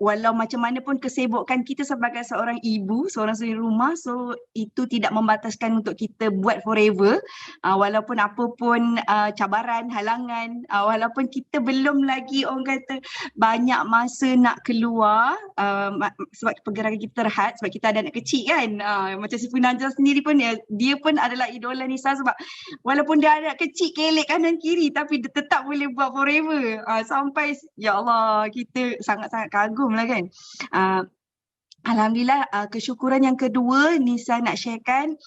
walau macam mana pun kesibukan kita sebagai seorang ibu, seorang suri rumah, so itu tidak membataskan untuk kita buat forever, walaupun apa pun cabaran, halangan, walaupun kita belum lagi orang kata banyak masa nak keluar, sebab pergerakan kita terhad, sebab kita ada anak kecil kan, macam si Najah sendiri pun dia pun adalah idola Nisa, sebab walaupun dia anak kecil kelek kanan kiri tapi dia tetap boleh buat forever, sampai ya Allah kita sangat-sangat kagum lah kan. Alhamdulillah. Kesyukuran yang kedua Nisa nak sharekan,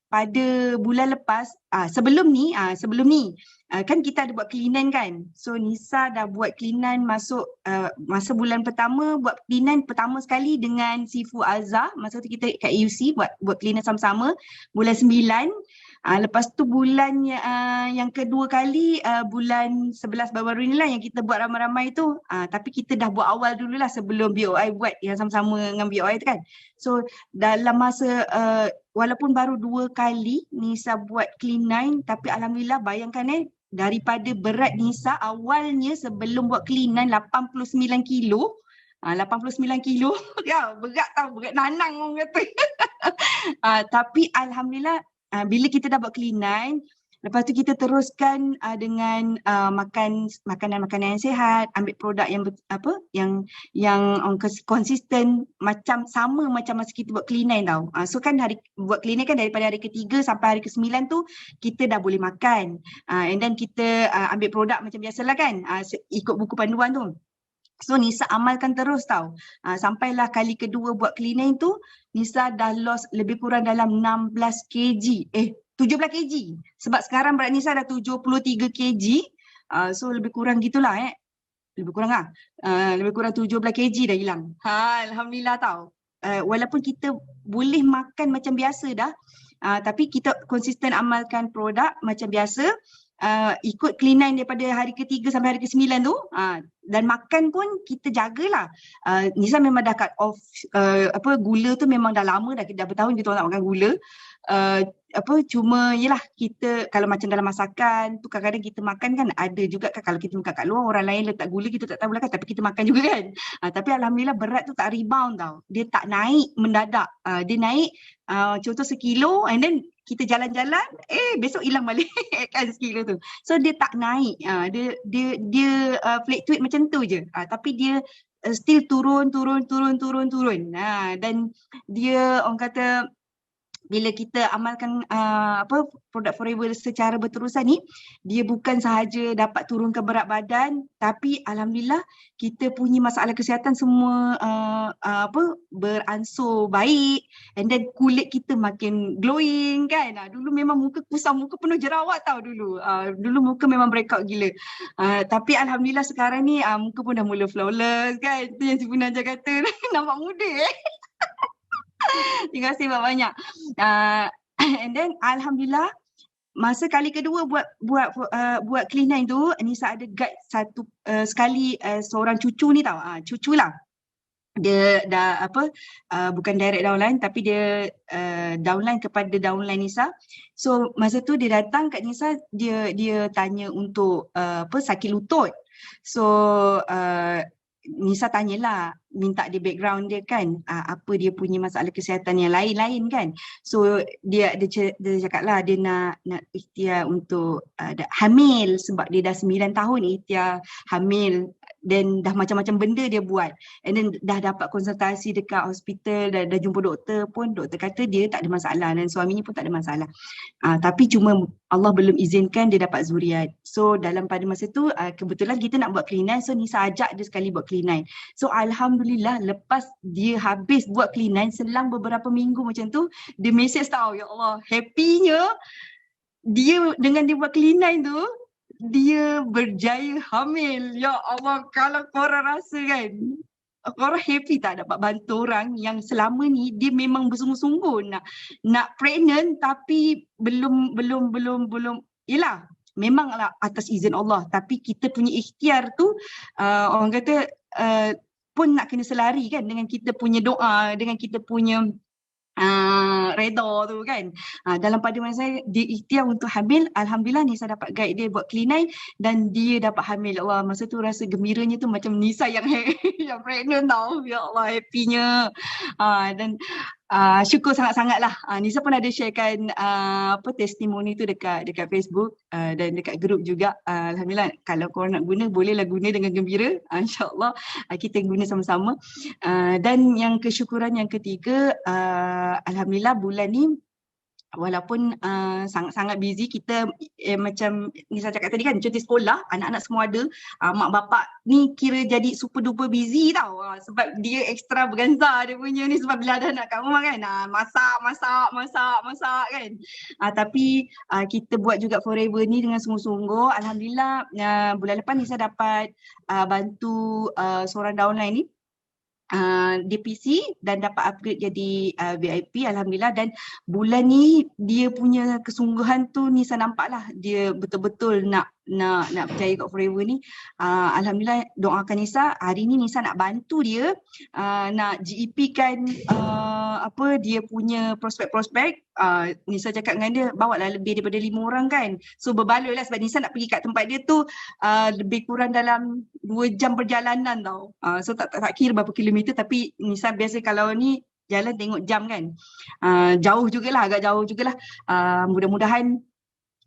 pada bulan lepas, sebelum ni kan kita ada buat cleanan kan. So Nisa dah buat cleanan masuk masa bulan pertama, buat cleanan pertama sekali dengan Sifu Azhar. Masa tu kita kat AUC buat cleanan sama-sama bulan 9. Lepas tu bulan yang kedua kali, bulan 11 baru-baru ni lah yang kita buat ramai-ramai tu. Tapi kita dah buat awal dululah sebelum BOI buat yang sama-sama dengan BOI tu kan. So dalam masa walaupun baru 2 kali Nisa buat cleanan, tapi alhamdulillah bayangkan daripada berat Nisa awalnya sebelum buat cleanan 89 kilo. 89 kilo ya, berat tau, berat nanang orang kata. Tapi alhamdulillah bila kita dah buat cleanan, lepas tu kita teruskan dengan makan makanan yang sihat, ambil produk yang konsisten, macam sama macam masa kita buat cleanan tau. So kan buat cleanan kan daripada hari ke-3 sampai hari ke-9 tu kita dah boleh makan. And then kita ambil produk macam biasalah kan, ikut buku panduan tu. So Nisa amalkan terus tau. Sampailah kali kedua buat cleaning tu, Nisa dah lost lebih kurang dalam 16 kg. 17 kg. Sebab sekarang berat Nisa dah 73 kg. So lebih kurang gitulah Lebih kurang lebih kurang 17 kg dah hilang. Alhamdulillah tau. Walaupun kita boleh makan macam biasa dah, tapi kita konsisten amalkan produk macam biasa. Ikut cleanan daripada hari ke-3 sampai hari ke-9 tu, dan makan pun kita jagalah. Nisa memang dah cut off gula tu, memang dah lama dah bertahun kita tak makan gula. Cuma yelah kita kalau macam dalam masakan tu kadang-kadang kita makan kan, ada juga kan kalau kita makan kat luar orang lain letak gula kita tak tahu lah kan, tapi kita makan juga kan. Tapi alhamdulillah berat tu tak rebound tau. Dia tak naik mendadak. Dia naik contoh 1 kilo and then kita jalan-jalan besok hilang balik kan 1 kilo tu. So dia tak naik. Dia fluctuate macam tu je. Tapi dia still turun. Dan dia orang kata bila kita amalkan produk Forever secara berterusan ni, dia bukan sahaja dapat turunkan berat badan, tapi alhamdulillah kita punya masalah kesihatan semua beransur baik, and then kulit kita makin glowing kan. Dulu memang muka kusam, muka penuh jerawat tau dulu. Dulu muka memang breakout gila. Tapi alhamdulillah sekarang ni muka pun dah mula flawless kan. Itu yang si Najah kata nampak muda Terima kasih banyak. And then alhamdulillah masa kali kedua buat cleanan tu, Nisa ada guide sekali seorang cucu ni tau. Cucu lah. Dia dah bukan direct downline tapi dia downline kepada downline Nisa. So masa tu dia datang kat Nisa, dia tanya untuk sakit lutut. So Nisa tanyalah, minta dia background dia kan, apa dia punya masalah kesihatan yang lain-lain kan. So dia cakap lah dia nak ikhtiar untuk hamil, sebab dia dah 9 tahun ikhtiar hamil. Dan dah macam-macam benda dia buat. And then dah dapat konsultasi dekat hospital, dah jumpa doktor pun, doktor kata dia tak ada masalah dan suaminya pun tak ada masalah. Tapi cuma Allah belum izinkan dia dapat zuriat. So pada masa tu kebetulan kita nak buat cleanan, so Nisa ajak dia sekali buat cleanan. So alhamdulillah lepas dia habis buat cleanan, selang beberapa minggu macam tu, dia message tahu, ya Allah, happynya dia dengan dia buat cleanan tu, dia berjaya hamil. Ya Allah, kalau korang rasa kan, Korang happy tak dapat bantu orang yang selama ni dia memang bersungguh-sungguh nak pregnant tapi belum yelah memanglah atas izin Allah, tapi kita punya ikhtiar tu orang kata pun nak kena selari kan dengan kita punya doa, dengan kita punya redha tu kan. Dalam pada masa saya dia ikhtiar untuk hamil, alhamdulillah Nisa dapat guide dia buat clean dan dia dapat hamil. Allah, masa tu rasa gembiranya tu macam Nisa yang yang pregnant tau. Ya Allah, happynya. Dan syukur sangat-sangat lah. Nisa pun ada sharekan testimoni tu dekat Facebook dan dekat grup juga. Alhamdulillah, kalau korang nak guna bolehlah guna dengan gembira. InsyaAllah kita guna sama-sama. Dan yang kesyukuran yang ketiga, alhamdulillah bulan ni walaupun sangat-sangat busy kita macam Nisa cakap tadi kan, cuti sekolah, anak-anak semua ada, mak bapak ni kira jadi super duper busy tau, sebab dia extravaganza dia punya ni, sebab bila ada anak kat rumah kan, masak kan. Tapi kita buat juga Forever ni dengan sungguh-sungguh. Alhamdulillah bulan lepas Nisa dapat bantu seorang downline ni DPC dan dapat upgrade jadi VIP, alhamdulillah. Dan bulan ni dia punya kesungguhan tu Nisa nampak lah, dia betul-betul nak berjaya kat Forever ni. Alhamdulillah, doakan Nisa. Hari ni Nisa nak bantu dia nak GEP kan dia punya prospek-prospek. Nisa cakap dengan dia, bawa lah lebih daripada 5 orang kan. So berbaloi lah, sebab Nisa nak pergi kat tempat dia tu lebih kurang dalam 2 jam perjalanan tau. So tak kira berapa kilometer, tapi Nisa biasa kalau ni jalan tengok jam kan. Jauh jugalah, agak jauh jugalah. Mudah-mudahan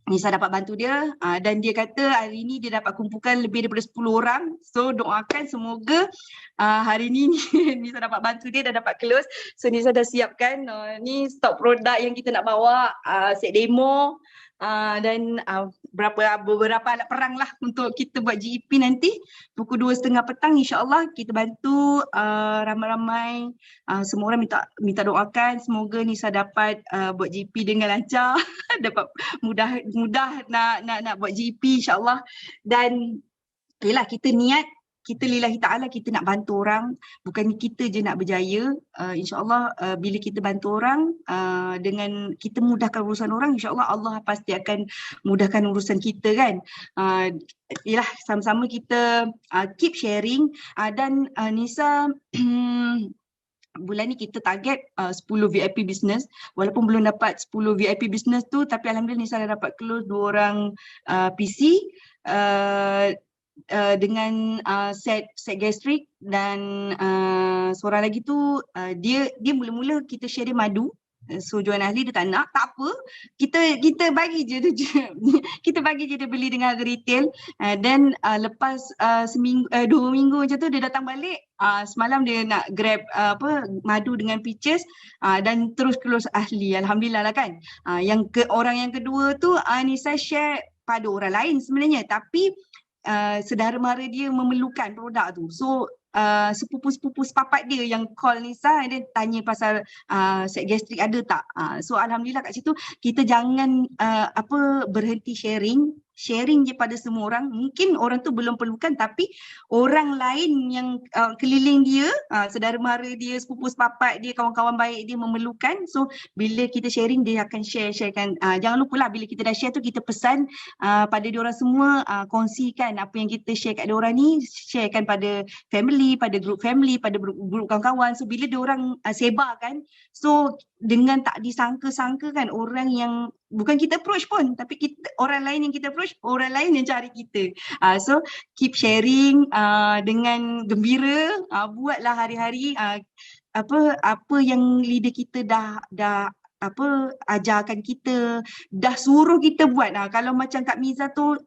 Nisa dapat bantu dia dan dia kata hari ni dia dapat kumpulkan lebih daripada 10 orang. So doakan semoga hari ni Nisa dapat bantu dia dan dapat close. So Nisa dah siapkan ni stok produk yang kita nak bawa, set demo dan beberapa alat perang lah untuk kita buat GEP nanti pukul 2:30 petang, insyaAllah kita bantu ramai-ramai. Semua orang minta doakan semoga Nisa dapat buat GEP dengan lancar dapat mudah nak buat GEP insyaAllah. Dan yelah, kita niat, kita lillahi ta'ala, kita nak bantu orang, bukan kita je nak berjaya. InsyaAllah bila kita bantu orang dengan kita mudahkan urusan orang, insyaAllah Allah pasti akan mudahkan urusan kita kan. Yelah, sama-sama kita keep sharing dan Nisa bulan ni kita target 10 VIP business. Walaupun belum dapat 10 VIP business tu, tapi alhamdulillah Nisa dah dapat close 2 orang PC dengan set gastrik dan seorang lagi tu dia mula-mula kita share dia madu. So Joan Ahli dia tak nak, tak apa, kita bagi je dia kita bagi je dia beli dengan harga retail. Dan lepas 2 minggu macam tu dia datang balik, semalam dia nak grab madu dengan peaches dan terus close Ahli, alhamdulillah lah kan. Orang yang kedua tu Nisa share pada orang lain sebenarnya, tapi saudara mara dia memerlukan produk tu. So sepupu-sepupu sepapat dia yang call Nisa, dia tanya pasal set gastrik ada tak. So alhamdulillah kat situ kita jangan berhenti sharing je pada semua orang. Mungkin orang tu belum perlukan, tapi orang lain yang keliling dia, saudara mara dia, sepupu sepapat dia, kawan-kawan baik dia memerlukan. So bila kita sharing, dia akan sharekan. Jangan lupa lah bila kita dah share tu, kita pesan pada diorang semua, kongsikan apa yang kita share kat diorang ni, sharekan pada family, pada group family, pada group kawan-kawan. So bila diorang sebarkan, so dengan tak disangka-sangka kan, orang yang bukan kita approach pun, tapi orang lain yang kita approach, orang lain yang cari kita. So keep sharing dengan gembira, buatlah hari-hari apa yang leader kita dah ajarkan kita, dah suruh kita buat. Kalau macam Kak Miza tu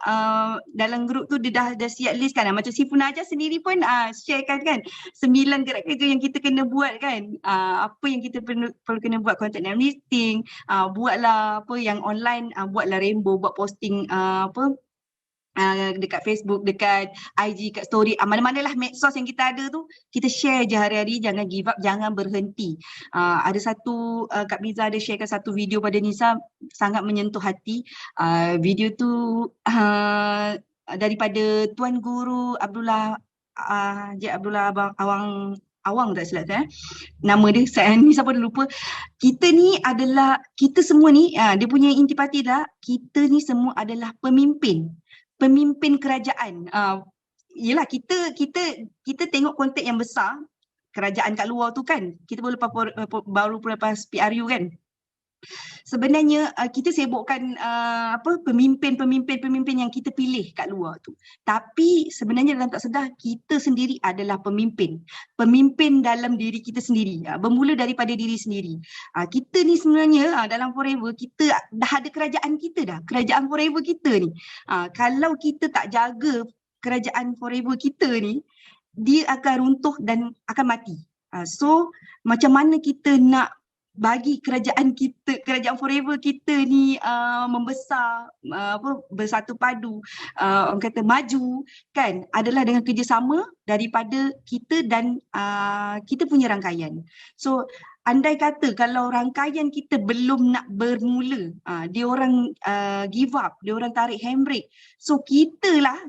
dalam grup tu dia dah siap list kan. Macam si Puna Ajar sendiri pun sharekan kan 9 gerak kerja yang kita kena buat kan. Apa yang kita perlu kena buat, content and listing, buatlah apa yang online, buatlah Rainbow, buat posting dekat Facebook, dekat IG, kat story, mana-manalah medsos yang kita ada tu, kita share je hari-hari, jangan give up, jangan berhenti. Ada satu Kak Miza ada sharekan satu video pada Nisa, sangat menyentuh hati. Video tu daripada Tuan Guru Abdullah Haji Abdullah Awang tak silap saya. Nama dia saya ni siapa dah lupa. Kita ni adalah, kita semua ni dia punya intipati dah, kita ni semua adalah pemimpin kerajaan. Yelah kita tengok konteks yang besar kerajaan kat luar tu kan. Kita baru lepas PRU kan. Sebenarnya kita sibukkan pemimpin yang kita pilih kat luar tu. Tapi sebenarnya dalam tak sedar kita sendiri adalah pemimpin dalam diri kita sendiri. Bermula daripada diri sendiri. Kita ni sebenarnya dalam Forever kita dah ada kerajaan kita dah. Kerajaan Forever kita ni. Kalau kita tak jaga kerajaan Forever kita ni, dia akan runtuh dan akan mati. So macam mana kita nak bagi kerajaan Forever kita ni membesar, bersatu padu, orang kata maju kan, adalah dengan kerjasama daripada kita dan kita punya rangkaian. So andai kata kalau rangkaian kita belum nak bermula, dia orang give up, dia orang tarik handbrake. So kita lah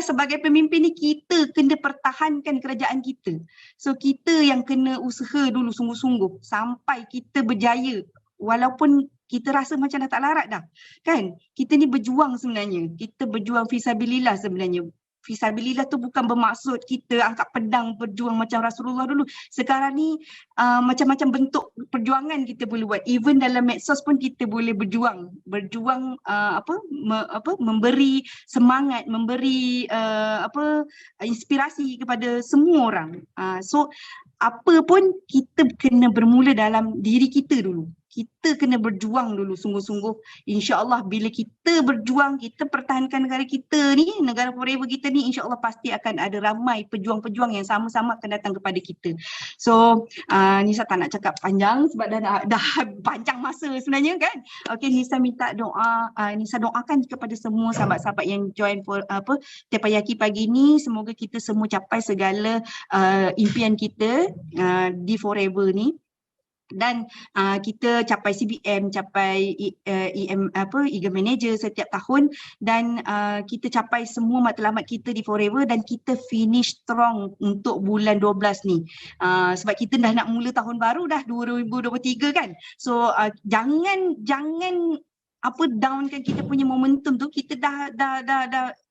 sebagai pemimpin ni, kita kena pertahankan kerajaan kita. So kita yang kena usaha dulu sungguh-sungguh sampai kita berjaya, walaupun kita rasa macam dah tak larat dah kan. Kita ni berjuang sebenarnya, kita berjuang fisabilillah sebenarnya. Fisabilillah tu bukan bermaksud kita angkat pedang berjuang macam Rasulullah dulu. Sekarang ni macam-macam bentuk perjuangan kita boleh buat. Even dalam medsos pun kita boleh berjuang memberi semangat, memberi inspirasi kepada semua orang. So apa pun kita kena bermula dalam diri kita dulu. Kita kena berjuang dulu sungguh-sungguh. InsyaAllah bila kita berjuang, kita pertahankan negara kita ni, negara Forever kita ni, insyaAllah pasti akan ada ramai pejuang-pejuang yang sama-sama akan datang kepada kita. So Nisa tak nak cakap panjang sebab dah panjang masa sebenarnya kan. Okay, Nisa minta doa, Nisa doakan kepada semua sahabat-sahabat yang join Terpayaki pagi ni. Semoga kita semua capai segala impian kita di Forever ni. Dan kita capai CBM, capai Eagle Manager setiap tahun, dan kita capai semua matlamat kita di Forever, dan kita finish strong untuk bulan 12 ni. Sebab kita dah nak mula tahun baru dah 2023 kan. So jangan downkan kita punya momentum tu. Kita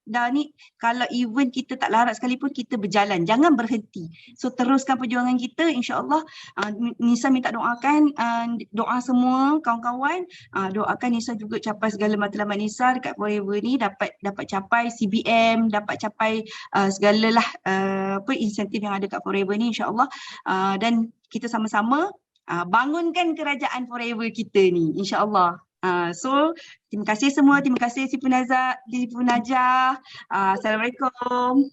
dah ni, kalau even kita tak larat sekalipun, kita berjalan, jangan berhenti. So teruskan perjuangan kita, insyaAllah. Nisa minta doakan, doa semua kawan-kawan, doakan Nisa juga capai segala matlamat Nisa dekat Forever ni, dapat capai CBM, dapat capai segalalah insentif yang ada kat Forever ni, insyaAllah. Dan kita sama-sama bangunkan kerajaan Forever kita ni, insyaAllah. So terima kasih semua, terima kasih Sifu Najah. Assalamualaikum.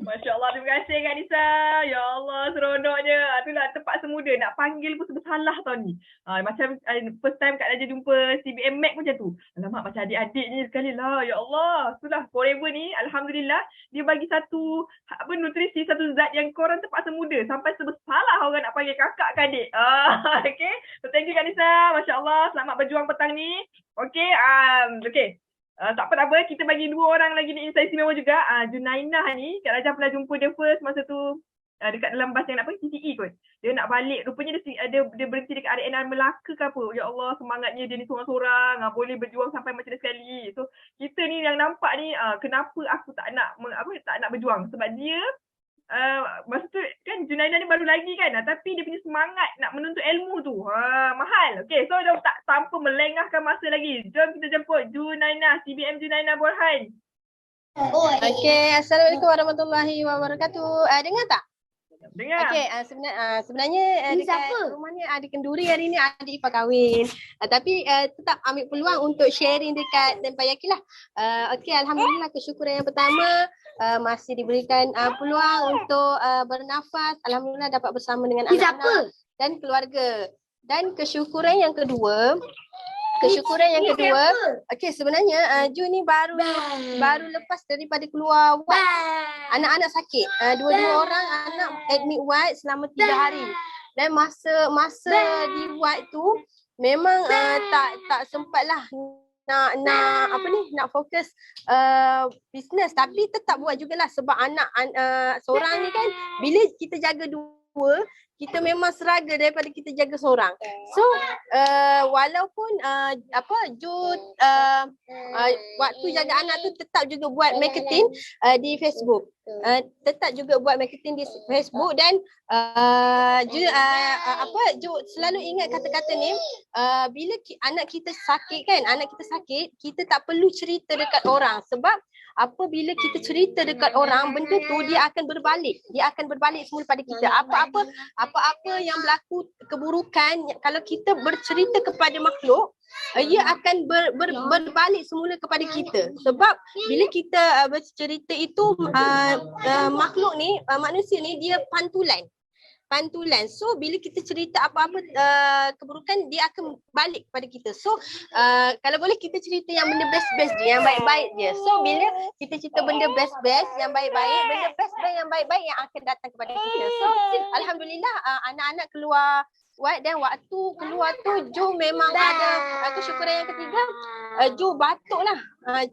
Masya Allah, terima kasih Kak Nisa. Ya Allah, seronoknya. Itulah tempat semuda, nak panggil pun bersalah tau ni. Macam first time Kak Najah jumpa CBM Mac macam tu. Alamak, macam adik-adik ni sekali lah. Ya Allah, itulah Forever ni, Alhamdulillah, dia bagi satu nutrisi, satu zat yang korang tempat semuda. Sampai sebersalah orang nak panggil kakak ke adik. Okay, so thank you Kak Nisa. Masya Allah, selamat berjuang petang ni. Okay, tak apa, kita bagi dua orang lagi ni insight istimewa juga. Junainah ni, Kak Raja pernah jumpa dia first masa tu dekat dalam bas yang CTE kot. Dia nak balik, rupanya dia berhenti dekat RNR Melaka ke apa. Ya Allah, semangatnya dia ni seorang-seorang, boleh berjuang sampai macam ni sekali. So kita ni yang nampak ni, kenapa aku tak nak berjuang, sebab dia masa tu kan Junainah ni baru lagi kan, tapi dia punya semangat nak menuntut ilmu tu mahal. Okay, so jom tak tanpa melengahkan masa lagi, jom kita jemput Junainah, CBM Junainah Borhan. Okay, Assalamualaikum warahmatullahi wabarakatuh. Dengar tak? Dengar. Okay, sebenarnya dekat rumah ni ada kenduri hari ni, adik ipar kahwin. Tapi tetap ambil peluang untuk sharing dekat Terpayaki lah. Okay, Alhamdulillah, kesyukuran yang pertama masih diberikan peluang untuk bernafas. Alhamdulillah dapat bersama dengan anak-anak dan keluarga. Dan kesyukuran yang kedua, okey, sebenarnya Ju ni baru lepas daripada keluar ward. Anak-anak sakit. Dua-dua orang anak admit ward selama 3 hari. Dan masa di ward tu memang tak sempatlah nak fokus business, tapi tetap buat jugalah sebab anak seorang ni kan bila kita jaga dua, kita memang struggle daripada kita jaga seorang. So walaupun waktu jaga anak tu tetap juga buat marketing di Facebook. Tetap juga buat marketing di Facebook dan selalu ingat kata-kata ni, bila anak kita sakit kan, kita tak perlu cerita dekat orang sebab apabila kita cerita dekat orang, benda tu dia akan berbalik semula pada kita. Apa-apa yang berlaku keburukan, kalau kita bercerita kepada makhluk, ia akan berbalik semula kepada kita. Sebab bila kita bercerita itu, makhluk ni, manusia ni dia pantulan. So bila kita cerita apa-apa keburukan, dia akan balik kepada kita. So kalau boleh kita cerita yang benda best-best je, yang baik-baik je. So bila kita cerita benda best-best yang baik-baik, benda best-best yang baik-baik yang akan datang kepada kita. So alhamdulillah anak-anak keluar dan waktu keluar tu Jo memang ada, aku syukur yang ketiga, Jo batuk lah.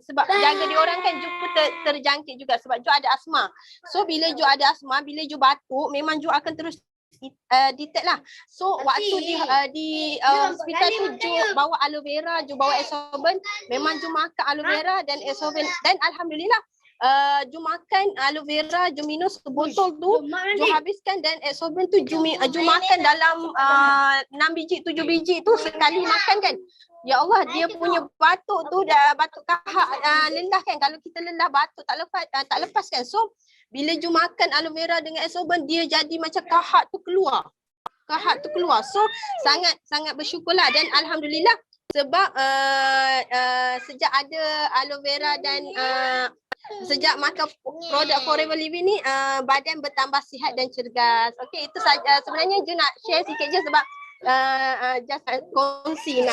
Sebab jaga dia orang kan, Jo pun terjangkit juga sebab Jo ada asma. So bila Jo ada asma, bila Jo batuk, memang Jo akan terus detect lah. So waktu di hospital tu Jo bawa aloe vera, Jo bawa absorbent, memang Jo makan aloe vera dan absorbent, dan alhamdulillah Jo makan aloe vera, Jo minum sebotol tu, Jo habiskan, dan absorbent tu Jo makan dalam 6 biji 7 biji tu sekali makan kan. Ya Allah, dia punya batuk tu dah batuk kahak lelah kan. Kalau kita lelah batuk tak lepas kan. So bila Jo makan aloe vera dengan absorbent, dia jadi macam kahak tu keluar. So sangat bersyukurlah dan alhamdulillah sebab sejak ada aloe vera dan sejak makan produk Forever Living ni, badan bertambah sihat dan cergas. Okey, itu saja. Sebenarnya Jo nak share sikit je sebab just kongsi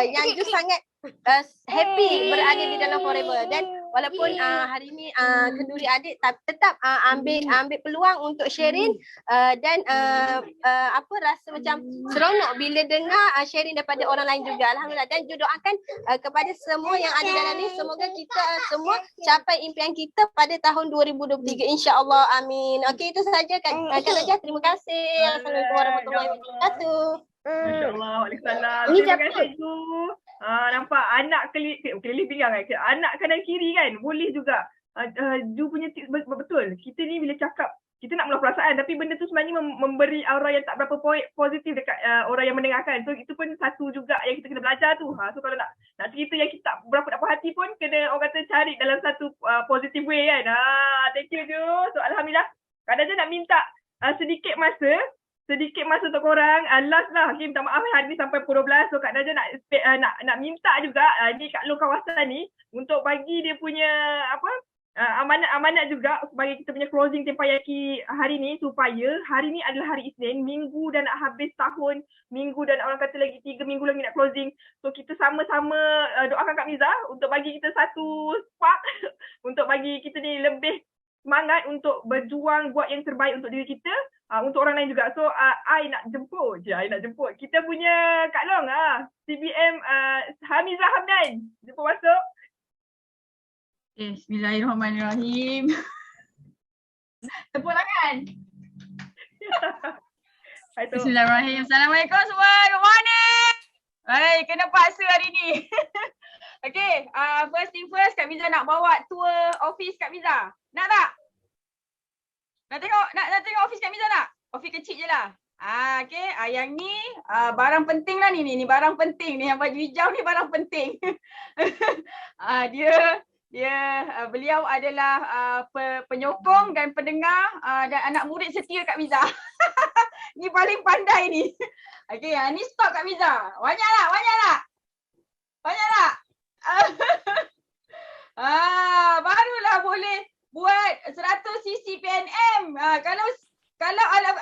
yang Jo sangat happy berada di dalam Forever. Dan walaupun hari ni kenduri adik tetap ambil peluang untuk sharing dan rasa macam seronok bila dengar sharing daripada orang lain juga. Alhamdulillah, dan Jo doakan kepada semua yang ada dalam ni, semoga kita semua capai impian kita pada tahun 2023 insya-Allah. Amin. Okey, itu saja Kak Najah. Terima kasih. Assalamualaikum warahmatullahi wabarakatuh. Masya-Allah. Waalaikumsalam. Terima kasih Jo. Nampak anak kelilih pinggang kan, anak kanan kiri kan, boleh juga. Jo punya tips betul. Kita ni bila cakap, kita nak meluah perasaan tapi benda tu sebenarnya memberi aura yang tak berapa positif dekat orang yang mendengarkan. So itu pun satu juga yang kita kena belajar tu. So kalau nak cerita yang kita tak berapa dapat hati pun kena orang kata cari dalam satu positive way kan. Thank you Jo. So alhamdulillah. Kadang-kadang nak minta sedikit masa untuk korang. Last lah, okay, minta maaf hari ni sampai pukul 12. So Kak Najah nak minta juga ni kat luar kawasan ni untuk bagi dia punya amanat juga bagi kita punya closing Tempayaki hari ni, supaya hari ni adalah hari Isnin, minggu dah nak habis tahun, minggu dan orang kata lagi 3 minggu lagi nak closing. So kita sama-sama doakan Kak Miza untuk bagi kita satu spark untuk bagi kita ni lebih semangat untuk berjuang buat yang terbaik untuk diri kita, untuk orang lain juga. So I nak jemput kita punya Kak Long, CBM Hamizah Hamdan. Jemput masuk. Bismillahirrahmanirrahim. Tepuk tangan. Bismillahirrahmanirrahim. Assalamualaikum semua. Good morning. Hai, kena paksa hari ni. Okay, first thing first, Kak Miza nak bawa tour office Kak Miza. Nak tak? Nak tengok office Kak Miza tak? Office kecil je lah. Okay, yang ni barang penting lah ni barang penting ni, yang baju hijau ni barang penting. Beliau adalah penyokong dan pendengar dan anak murid setia Kak Miza. Ni paling pandai ni. Okay, ni stok Kak Miza. Banyak tak? Barulah boleh buat 100 cc PNM. Kalau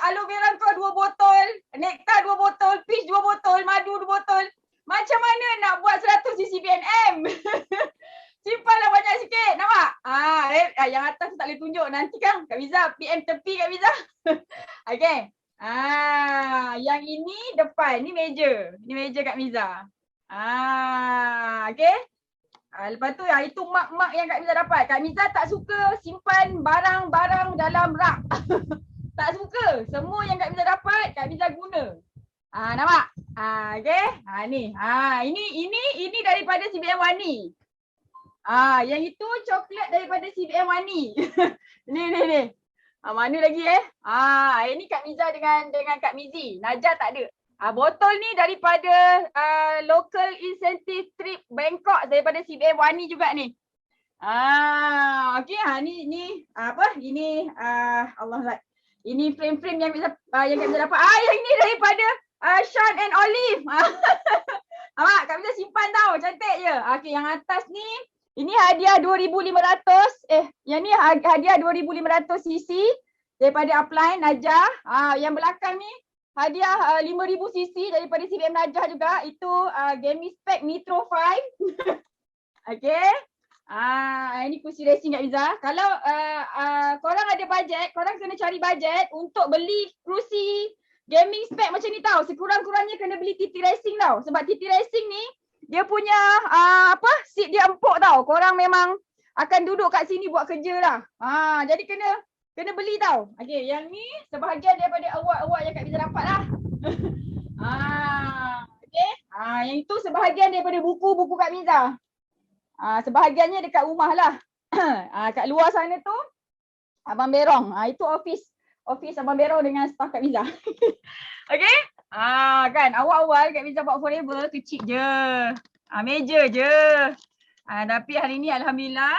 aloe vera kau 2 botol, nektar 2 botol, peach 2 botol, madu 2 botol, macam mana nak buat 100 cc PNM? Simpanlah banyak sikit, nampak? Yang atas tak boleh tunjuk, nanti kan Kak Miza PM tepi Kak Miza. Okay. Yang ini depan, ni meja Kak Miza. Okay. Lepas tu itu mak-mak yang Kak Miza dapat. Kak Miza tak suka simpan barang-barang dalam rak. Tak suka. Semua yang Kak Miza dapat, Kak Miza guna. Nampak? Okay. Ni. Ini daripada CBM Wani. Yang itu coklat daripada CBM Wani. Ni. Mana lagi ini Kak Miza dengan Kak Mizi. Najah tak ada. Botol ni daripada Local Incentive Trip Bangkok daripada CBM Wani juga ni. Okey, ni apa? Ini Allah. Ini frame-frame yang Kak Miza dapat. Yang ini daripada Sean and Olive. Kak Miza simpan tau, cantik je. Okey, yang atas ni ini hadiah 2,500. Yang ni hadiah 2,500 cc daripada Upline Najah. Yang belakang ni hadiah 5,000 cc daripada CBM Najah juga. Itu Gaming Spec Nitro 5. Okay. Ini kursi racing Kak Miza. Kalau korang ada bajet, korang kena cari bajet untuk beli kursi gaming spec macam ni tau. Sekurang-kurangnya kena beli TT Racing tau. Sebab TT Racing ni dia punya seat dia empuk tau. Korang memang akan duduk kat sini buat kerja lah. Jadi kena beli tau. Okay, yang ni sebahagian daripada award-award yang Kak Miza dapat lah. Okay. Yang itu sebahagian daripada buku-buku Kak Miza. Sebahagiannya dekat rumah lah. Kat luar sana tu Abang Berong. Itu office Abang Berong dengan staff Kak Miza. Okay. Kan awal-awal Kak Miza buat Forever kecil je. Meja je. Tapi hari ni Alhamdulillah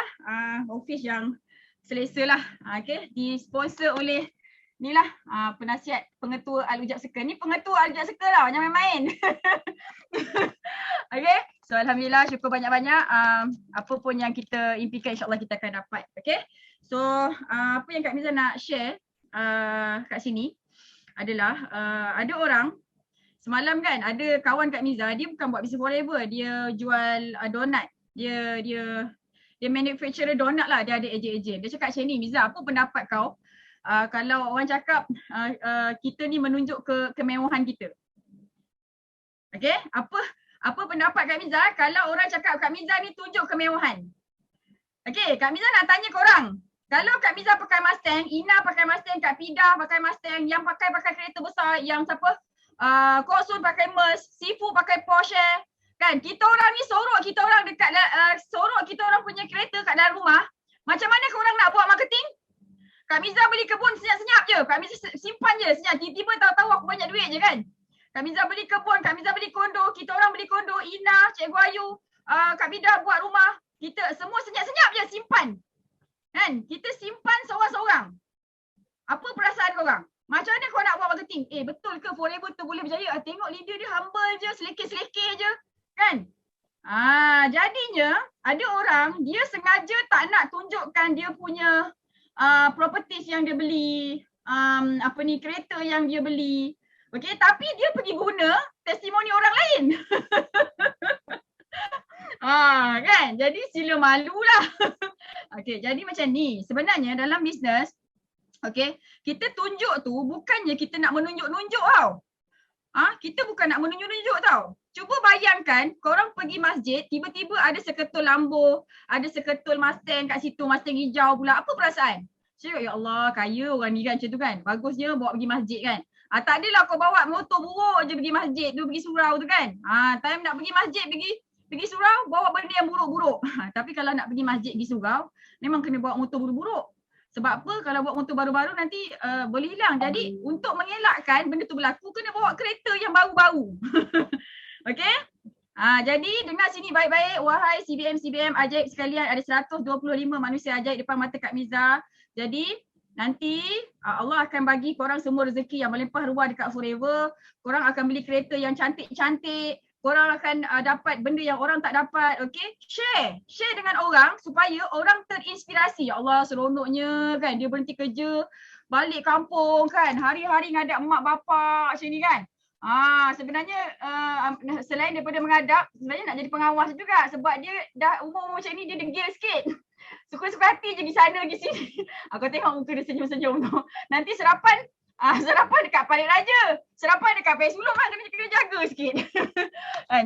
office yang selesa lah. Okay. Disponsor oleh ni lah penasihat pengetua Al-Ujab Circle. Ni pengetua Al-Ujab Circle lah. Jangan main-main. Okay. So Alhamdulillah syukur banyak-banyak. Apa pun yang kita impikan insyaAllah kita akan dapat. Okay. So apa yang Kak Miza nak share kat sini adalah ada orang semalam kan ada kawan Kak Miza, dia bukan buat bisnes Forever, dia jual donat. Dia manufacturer donat lah, dia ada ejen-ejen. Dia cakap macam ni, Miza, apa pendapat kau kalau orang cakap kita ni menunjuk kemewahan kita? Okay, apa pendapat Kak Miza kalau orang cakap Kak Miza ni tunjuk kemewahan? Okay, Kak Miza nak tanya korang. Kalau Kak Miza pakai Mustang, Ina pakai Mustang, Kak Pida pakai Mustang, yang pakai kereta besar, yang siapa? Kok Sun pakai Merc, Sifu pakai Porsche. Kan, kita orang ni sorok kita orang dekat sorok kita orang punya kereta kat dalam rumah. Macam mana korang nak buat marketing? Kak Miza beli kebun senyap-senyap je. Kak Miza simpan je senyap. Tiba-tiba tahu-tahu aku banyak duit je kan. Kak Miza beli kebun, Kak Miza beli kondo, kita orang beli kondo, Ina, Cikgu Ayu, Kak Pida buat rumah. Kita semua senyap-senyap je simpan. Kan? Kita simpan seorang-seorang. Apa perasaan korang? Macam mana kau nak buat marketing? Betul ke Forever tu boleh berjaya? Tengok leader dia humble je, selekeh-selekeh je. Kan? Jadinya ada orang dia sengaja tak nak tunjukkan dia punya properties yang dia beli, kereta yang dia beli. Okey, tapi dia pergi guna testimoni orang lain. Kan? Jadi sila malulah. Okey, jadi macam ni. Sebenarnya dalam bisnes, okey, kita tunjuk tu bukannya kita nak menunjuk-nunjuk tau. Kita bukan nak menunjuk-nunjuk tau. Cuba bayangkan korang pergi masjid, tiba-tiba ada seketul Lambo, ada seketul Mustang kat situ, Mustang hijau pula. Apa perasaan? Cakap, ya Allah, kaya orang ni kan macam tu kan. Bagusnya bawa pergi masjid kan. Tak adalah kau bawa motor buruk je pergi masjid tu, pergi surau tu kan. Time nak pergi masjid, pergi surau, bawa benda yang buruk-buruk. Tapi kalau nak pergi masjid, pergi surau, memang kena bawa motor buruk-buruk. Sebab apa? Kalau bawa motor baru-baru nanti boleh hilang. Jadi untuk mengelakkan benda tu berlaku, kena bawa kereta yang baru-baru. Okay? Jadi dengar sini baik-baik, wahai CBM ajaib sekalian, ada 125 manusia ajaib depan mata Kak Miza. Jadi nanti Allah akan bagi korang semua rezeki yang melimpah ruah dekat Forever. Korang akan beli kereta yang cantik-cantik. Korang akan dapat benda yang orang tak dapat. Okay? Share dengan orang supaya orang terinspirasi. Ya Allah, seronoknya kan. Dia berhenti kerja, balik kampung kan. Hari-hari ngadap mak bapak macam ni kan. Sebenarnya selain daripada mengadap, sebenarnya nak jadi pengawas juga. Sebab dia dah umur macam ni, dia degil sikit. Suka-suka hati je pergi sana pergi sini. Aku tengok muka dia senyum-senyum tu. Nanti serapan dekat Parit Raja. Serapan dekat Pais Sulung kan, kena jaga sikit.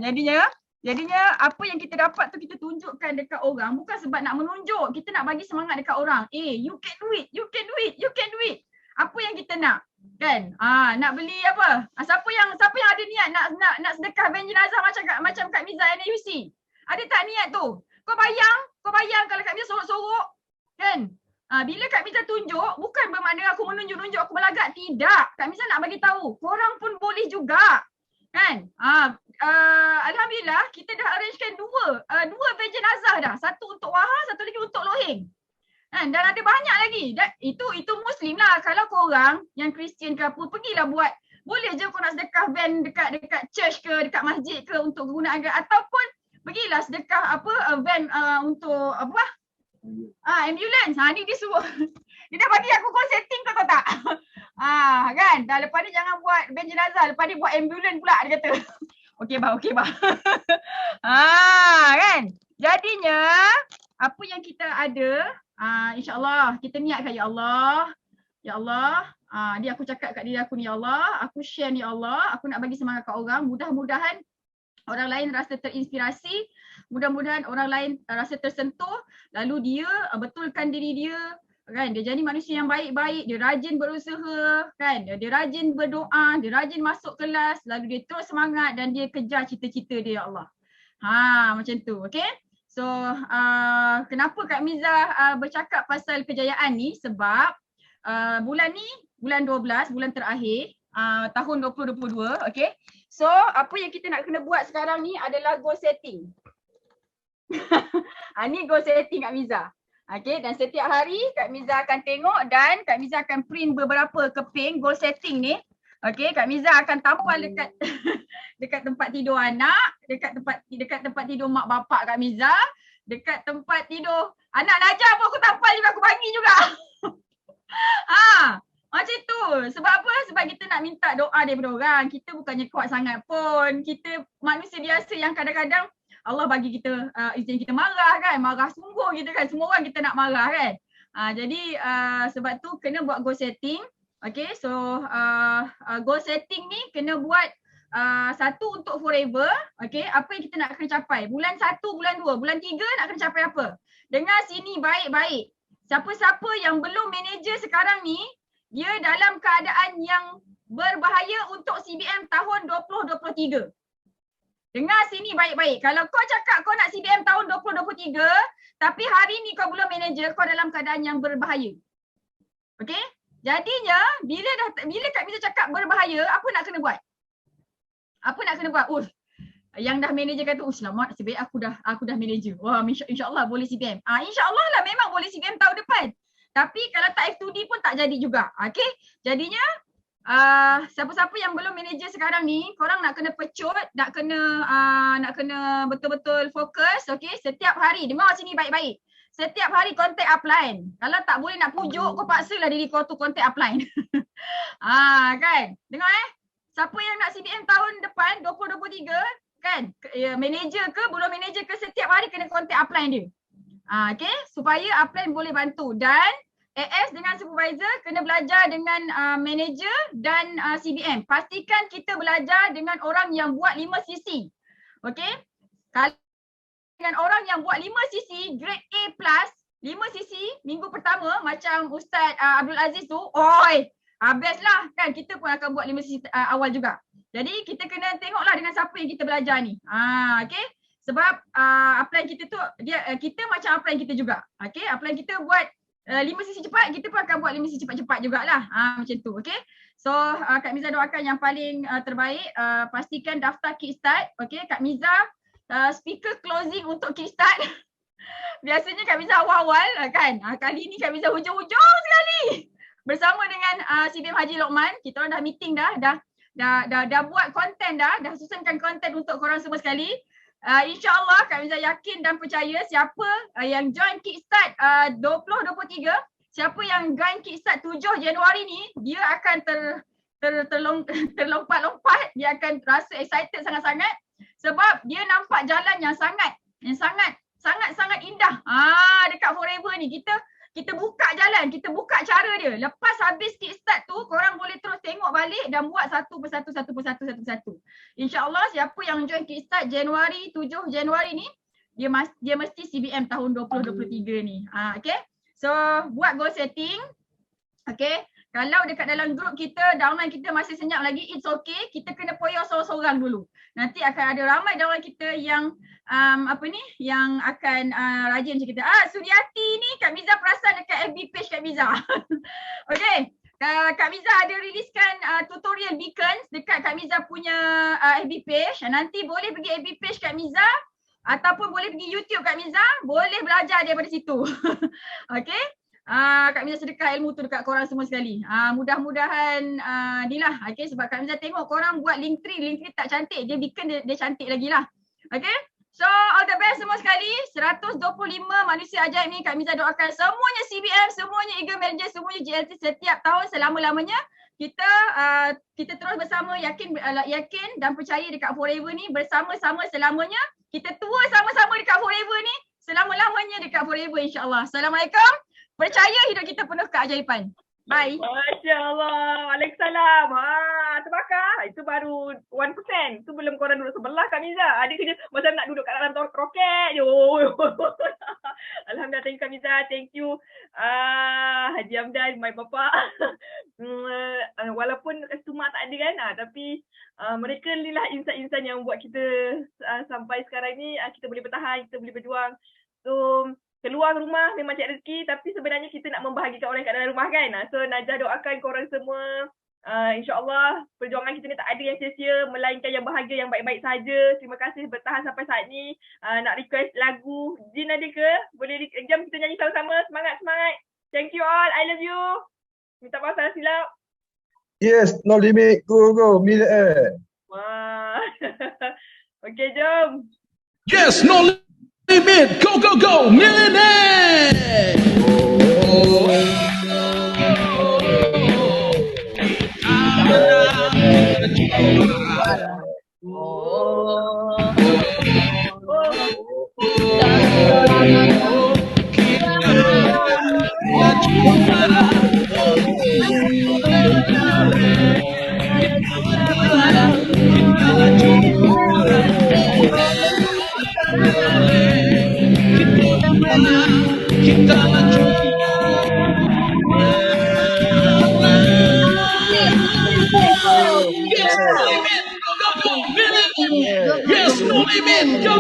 Jadinya Jadinya apa yang kita dapat tu kita tunjukkan dekat orang bukan sebab nak menunjuk, kita nak bagi semangat dekat orang. You can do it, you can do it, you can do it. Apa yang kita nak? Kan? Nak beli apa? Siapa yang ada niat nak sedekah van jenazah macam Kak Miza NUC? Ada tak niat tu? Kau bayang kalau Kak Miza sorok-sorok, kan? Bila Kak Miza tunjuk, bukan bermakna aku menunjuk-nunjuk, aku belagak. Tidak. Kak Miza nak bagi tahu, korang pun boleh juga. Kan? Alhamdulillah kita dah arrangekan dua van jenazah dah. Satu untuk Wahar, satu lagi untuk Loheng. Kan? Dan ada banyak lagi. Itu Muslim lah. Kalau korang yang Kristian ke apa, pergilah buat. Boleh je kau nak sedekah van dekat church ke, dekat masjid ke untuk kegunaan ke, ataupun pergilah sedekah van untuk apa? Ambulance. Ni dia suruh. Dia dah bagi aku call setting, kau tahu tak? Kan? Dah lepas ni jangan buat van jenazah, lepas ni buat ambulance pula dia kata. Okey bang. Kan? Jadinya apa yang kita ada, insya-Allah kita niatkan ya Allah. Ya Allah, dia aku cakap kat diri aku ni ya Allah, aku share ni ya Allah, aku nak bagi semangat kat orang, mudah-mudahan orang lain rasa terinspirasi, mudah-mudahan orang lain rasa tersentuh, lalu dia betulkan diri dia, kan? Dia jadi manusia yang baik-baik, dia rajin berusaha, kan? Dia rajin berdoa, dia rajin masuk kelas, lalu dia terus semangat dan dia kejar cita-cita dia ya Allah. Macam tu, okey? So, kenapa Kak Miza bercakap pasal kejayaan ni? Sebab bulan ni, bulan 12, bulan terakhir tahun 2022, okey? So, apa yang kita nak kena buat sekarang ni adalah goal setting. Ni goal setting Kak Miza. Okay, dan setiap hari Kak Miza akan tengok dan Kak Miza akan print beberapa keping goal setting ni. Okay, Kak Miza akan tampal dekat dekat tempat tidur anak, dekat tempat tidur mak bapak Kak Miza, dekat tempat tidur anak Najah pun aku tampal juga, aku bagi juga. Macam tu. Sebab apa? Sebab kita nak minta doa daripada orang. Kita bukannya kuat sangat pun. Kita manusia biasa yang kadang-kadang Allah bagi kita izin kita marah kan. Marah sungguh gitu kan. Semua orang kita nak marah kan. Jadi sebab tu kena buat goal setting. Okay, so goal setting ni kena buat satu untuk forever. Okay, apa yang kita nak kena capai. Bulan 1, bulan 2, bulan 3 nak kena capai apa. Dengar sini baik-baik. Siapa-siapa yang belum manager sekarang ni, dia dalam keadaan yang berbahaya untuk CBM tahun 2023. Dengar sini baik-baik. Kalau kau cakap kau nak CBM tahun 2023, tapi hari ni kau belum manager, kau dalam keadaan yang berbahaya. Okay? Jadinya, bila Kak Miza cakap berbahaya, apa nak kena buat? Apa nak kena buat? Yang dah manager kata, selamat, sebaik aku dah manager. Wah, insyaAllah boleh CBM. InsyaAllah lah memang boleh CBM tahun depan. Tapi kalau tak F2D pun tak jadi juga. Okay? Jadinya, siapa-siapa yang belum manager sekarang ni, korang nak kena pecut, nak kena betul-betul fokus. Okay? Setiap hari, dengar sini baik-baik. Setiap hari contact upline. Kalau tak boleh nak pujuk, kau paksalah diri kau tu contact upline. Kan? Dengar siapa yang nak CBM tahun depan, 2023, kan? Manager ke, belum manager ke, setiap hari kena contact upline dia. Okay? Supaya upline boleh bantu. Dan AS dengan supervisor kena belajar dengan manager dan CBM. Pastikan kita belajar dengan orang yang buat 5cc. Okay? Kalau dengan orang yang buat 5cc, grade A+, 5cc minggu pertama macam Ustaz Abdul Aziz tu, best lah kan, kita pun akan buat 5cc awal juga. Jadi kita kena tengoklah dengan siapa yang kita belajar ni. Okay? Sebab upline kita tu, kita macam upline kita juga. Okay? Upline kita buat 5cc cepat, kita pun akan buat 5cc cepat-cepat jugalah. Macam tu. Okay? So Kak Miza doakan yang paling terbaik. Pastikan daftar Kickstart. Okay? Kak Miza speaker closing untuk Kickstart. Biasanya Kak Miza awal-awal kan. Kali ni Kak Miza hujung-hujung sekali. Bersama dengan CBM Haji Lokman. Kita orang dah meeting dah buat konten dah susunkan konten untuk korang semua sekali. InsyaAllah Kak Miza yakin dan percaya siapa yang join Kickstart 2023, siapa yang join Kickstart 7 Januari ni, dia akan terlompat-lompat, dia akan rasa excited sangat-sangat sebab dia nampak jalan yang sangat indah. Dekat Forever ni kita buka jalan, kita buka cara dia. Lepas habis Kickstart tu, korang boleh terus tengok balik balik dan buat satu persatu. InsyaAllah siapa yang join Kickstart Januari 7 Januari ni, dia mesti CBM tahun 2023 ni. Okay. So buat goal setting. Okay. Kalau dekat dalam grup kita, downline kita masih senyap lagi, it's okay. Kita kena poyo seorang-seorang dulu. Nanti akan ada ramai downline kita yang yang akan rajin macam kita. Suryati ni Kak Miza perasan dekat FB page Kak Miza. Okay. Kak Miza ada riliskan tutorial beacons dekat Kak Miza punya FB page. Nanti boleh pergi FB page Kak Miza ataupun boleh pergi YouTube Kak Miza, boleh belajar daripada situ. Okay. Kak Miza sedekah ilmu tu dekat korang semua sekali. Mudah-mudahan ni lah. Okay, sebab Kak Miza tengok korang buat link tree tak cantik. Dia beacon dia cantik lagi lah. Okay. So all the best semua sekali. 125 manusia ajaib ni Kak Miza doakan semuanya CBM, semuanya Eagle Manager, semuanya GLT setiap tahun selama-lamanya. Kita terus bersama yakin dan percaya dekat Forever ni bersama-sama selamanya. Kita tua sama-sama dekat Forever ni selama-lamanya dekat Forever insya-Allah. Assalamualaikum. Percaya hidup kita penuh keajaiban. Bye. Masya Allah. Waalaikumsalam. Terbakar. Itu baru 1%. Itu belum korang duduk sebelah Kak Miza. Adik kerja macam nak duduk kat dalam roket je. Alhamdulillah, thank you Kak Miza. Thank you Haji Hamdan, my bapa. Walaupun Restu Mak tak ada kan, tapi mereka ni lah insan-insan yang buat kita sampai sekarang ni kita boleh bertahan, kita boleh berjuang. So keluar rumah memang cari rezeki, tapi sebenarnya kita nak membahagikan orang kat dalam rumah kan. So Najah doakan korang semua, insyaAllah perjuangan kita ni tak ada yang sia-sia, melainkan yang bahagia, yang baik-baik saja. Terima kasih bertahan sampai saat ni. Nak request lagu Jin ada ke? Boleh jam kita nyanyi sama-sama. Semangat-semangat. Thank you all. I love you. Minta maaf salah silap. Yes, no limit. Go. Millionaire. Wah. Okay, jom. Yes, no limit. Go, millionaire. Yes, no limit. Go,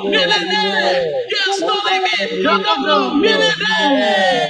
millionaire. Yes, no limit. Go, millionaire.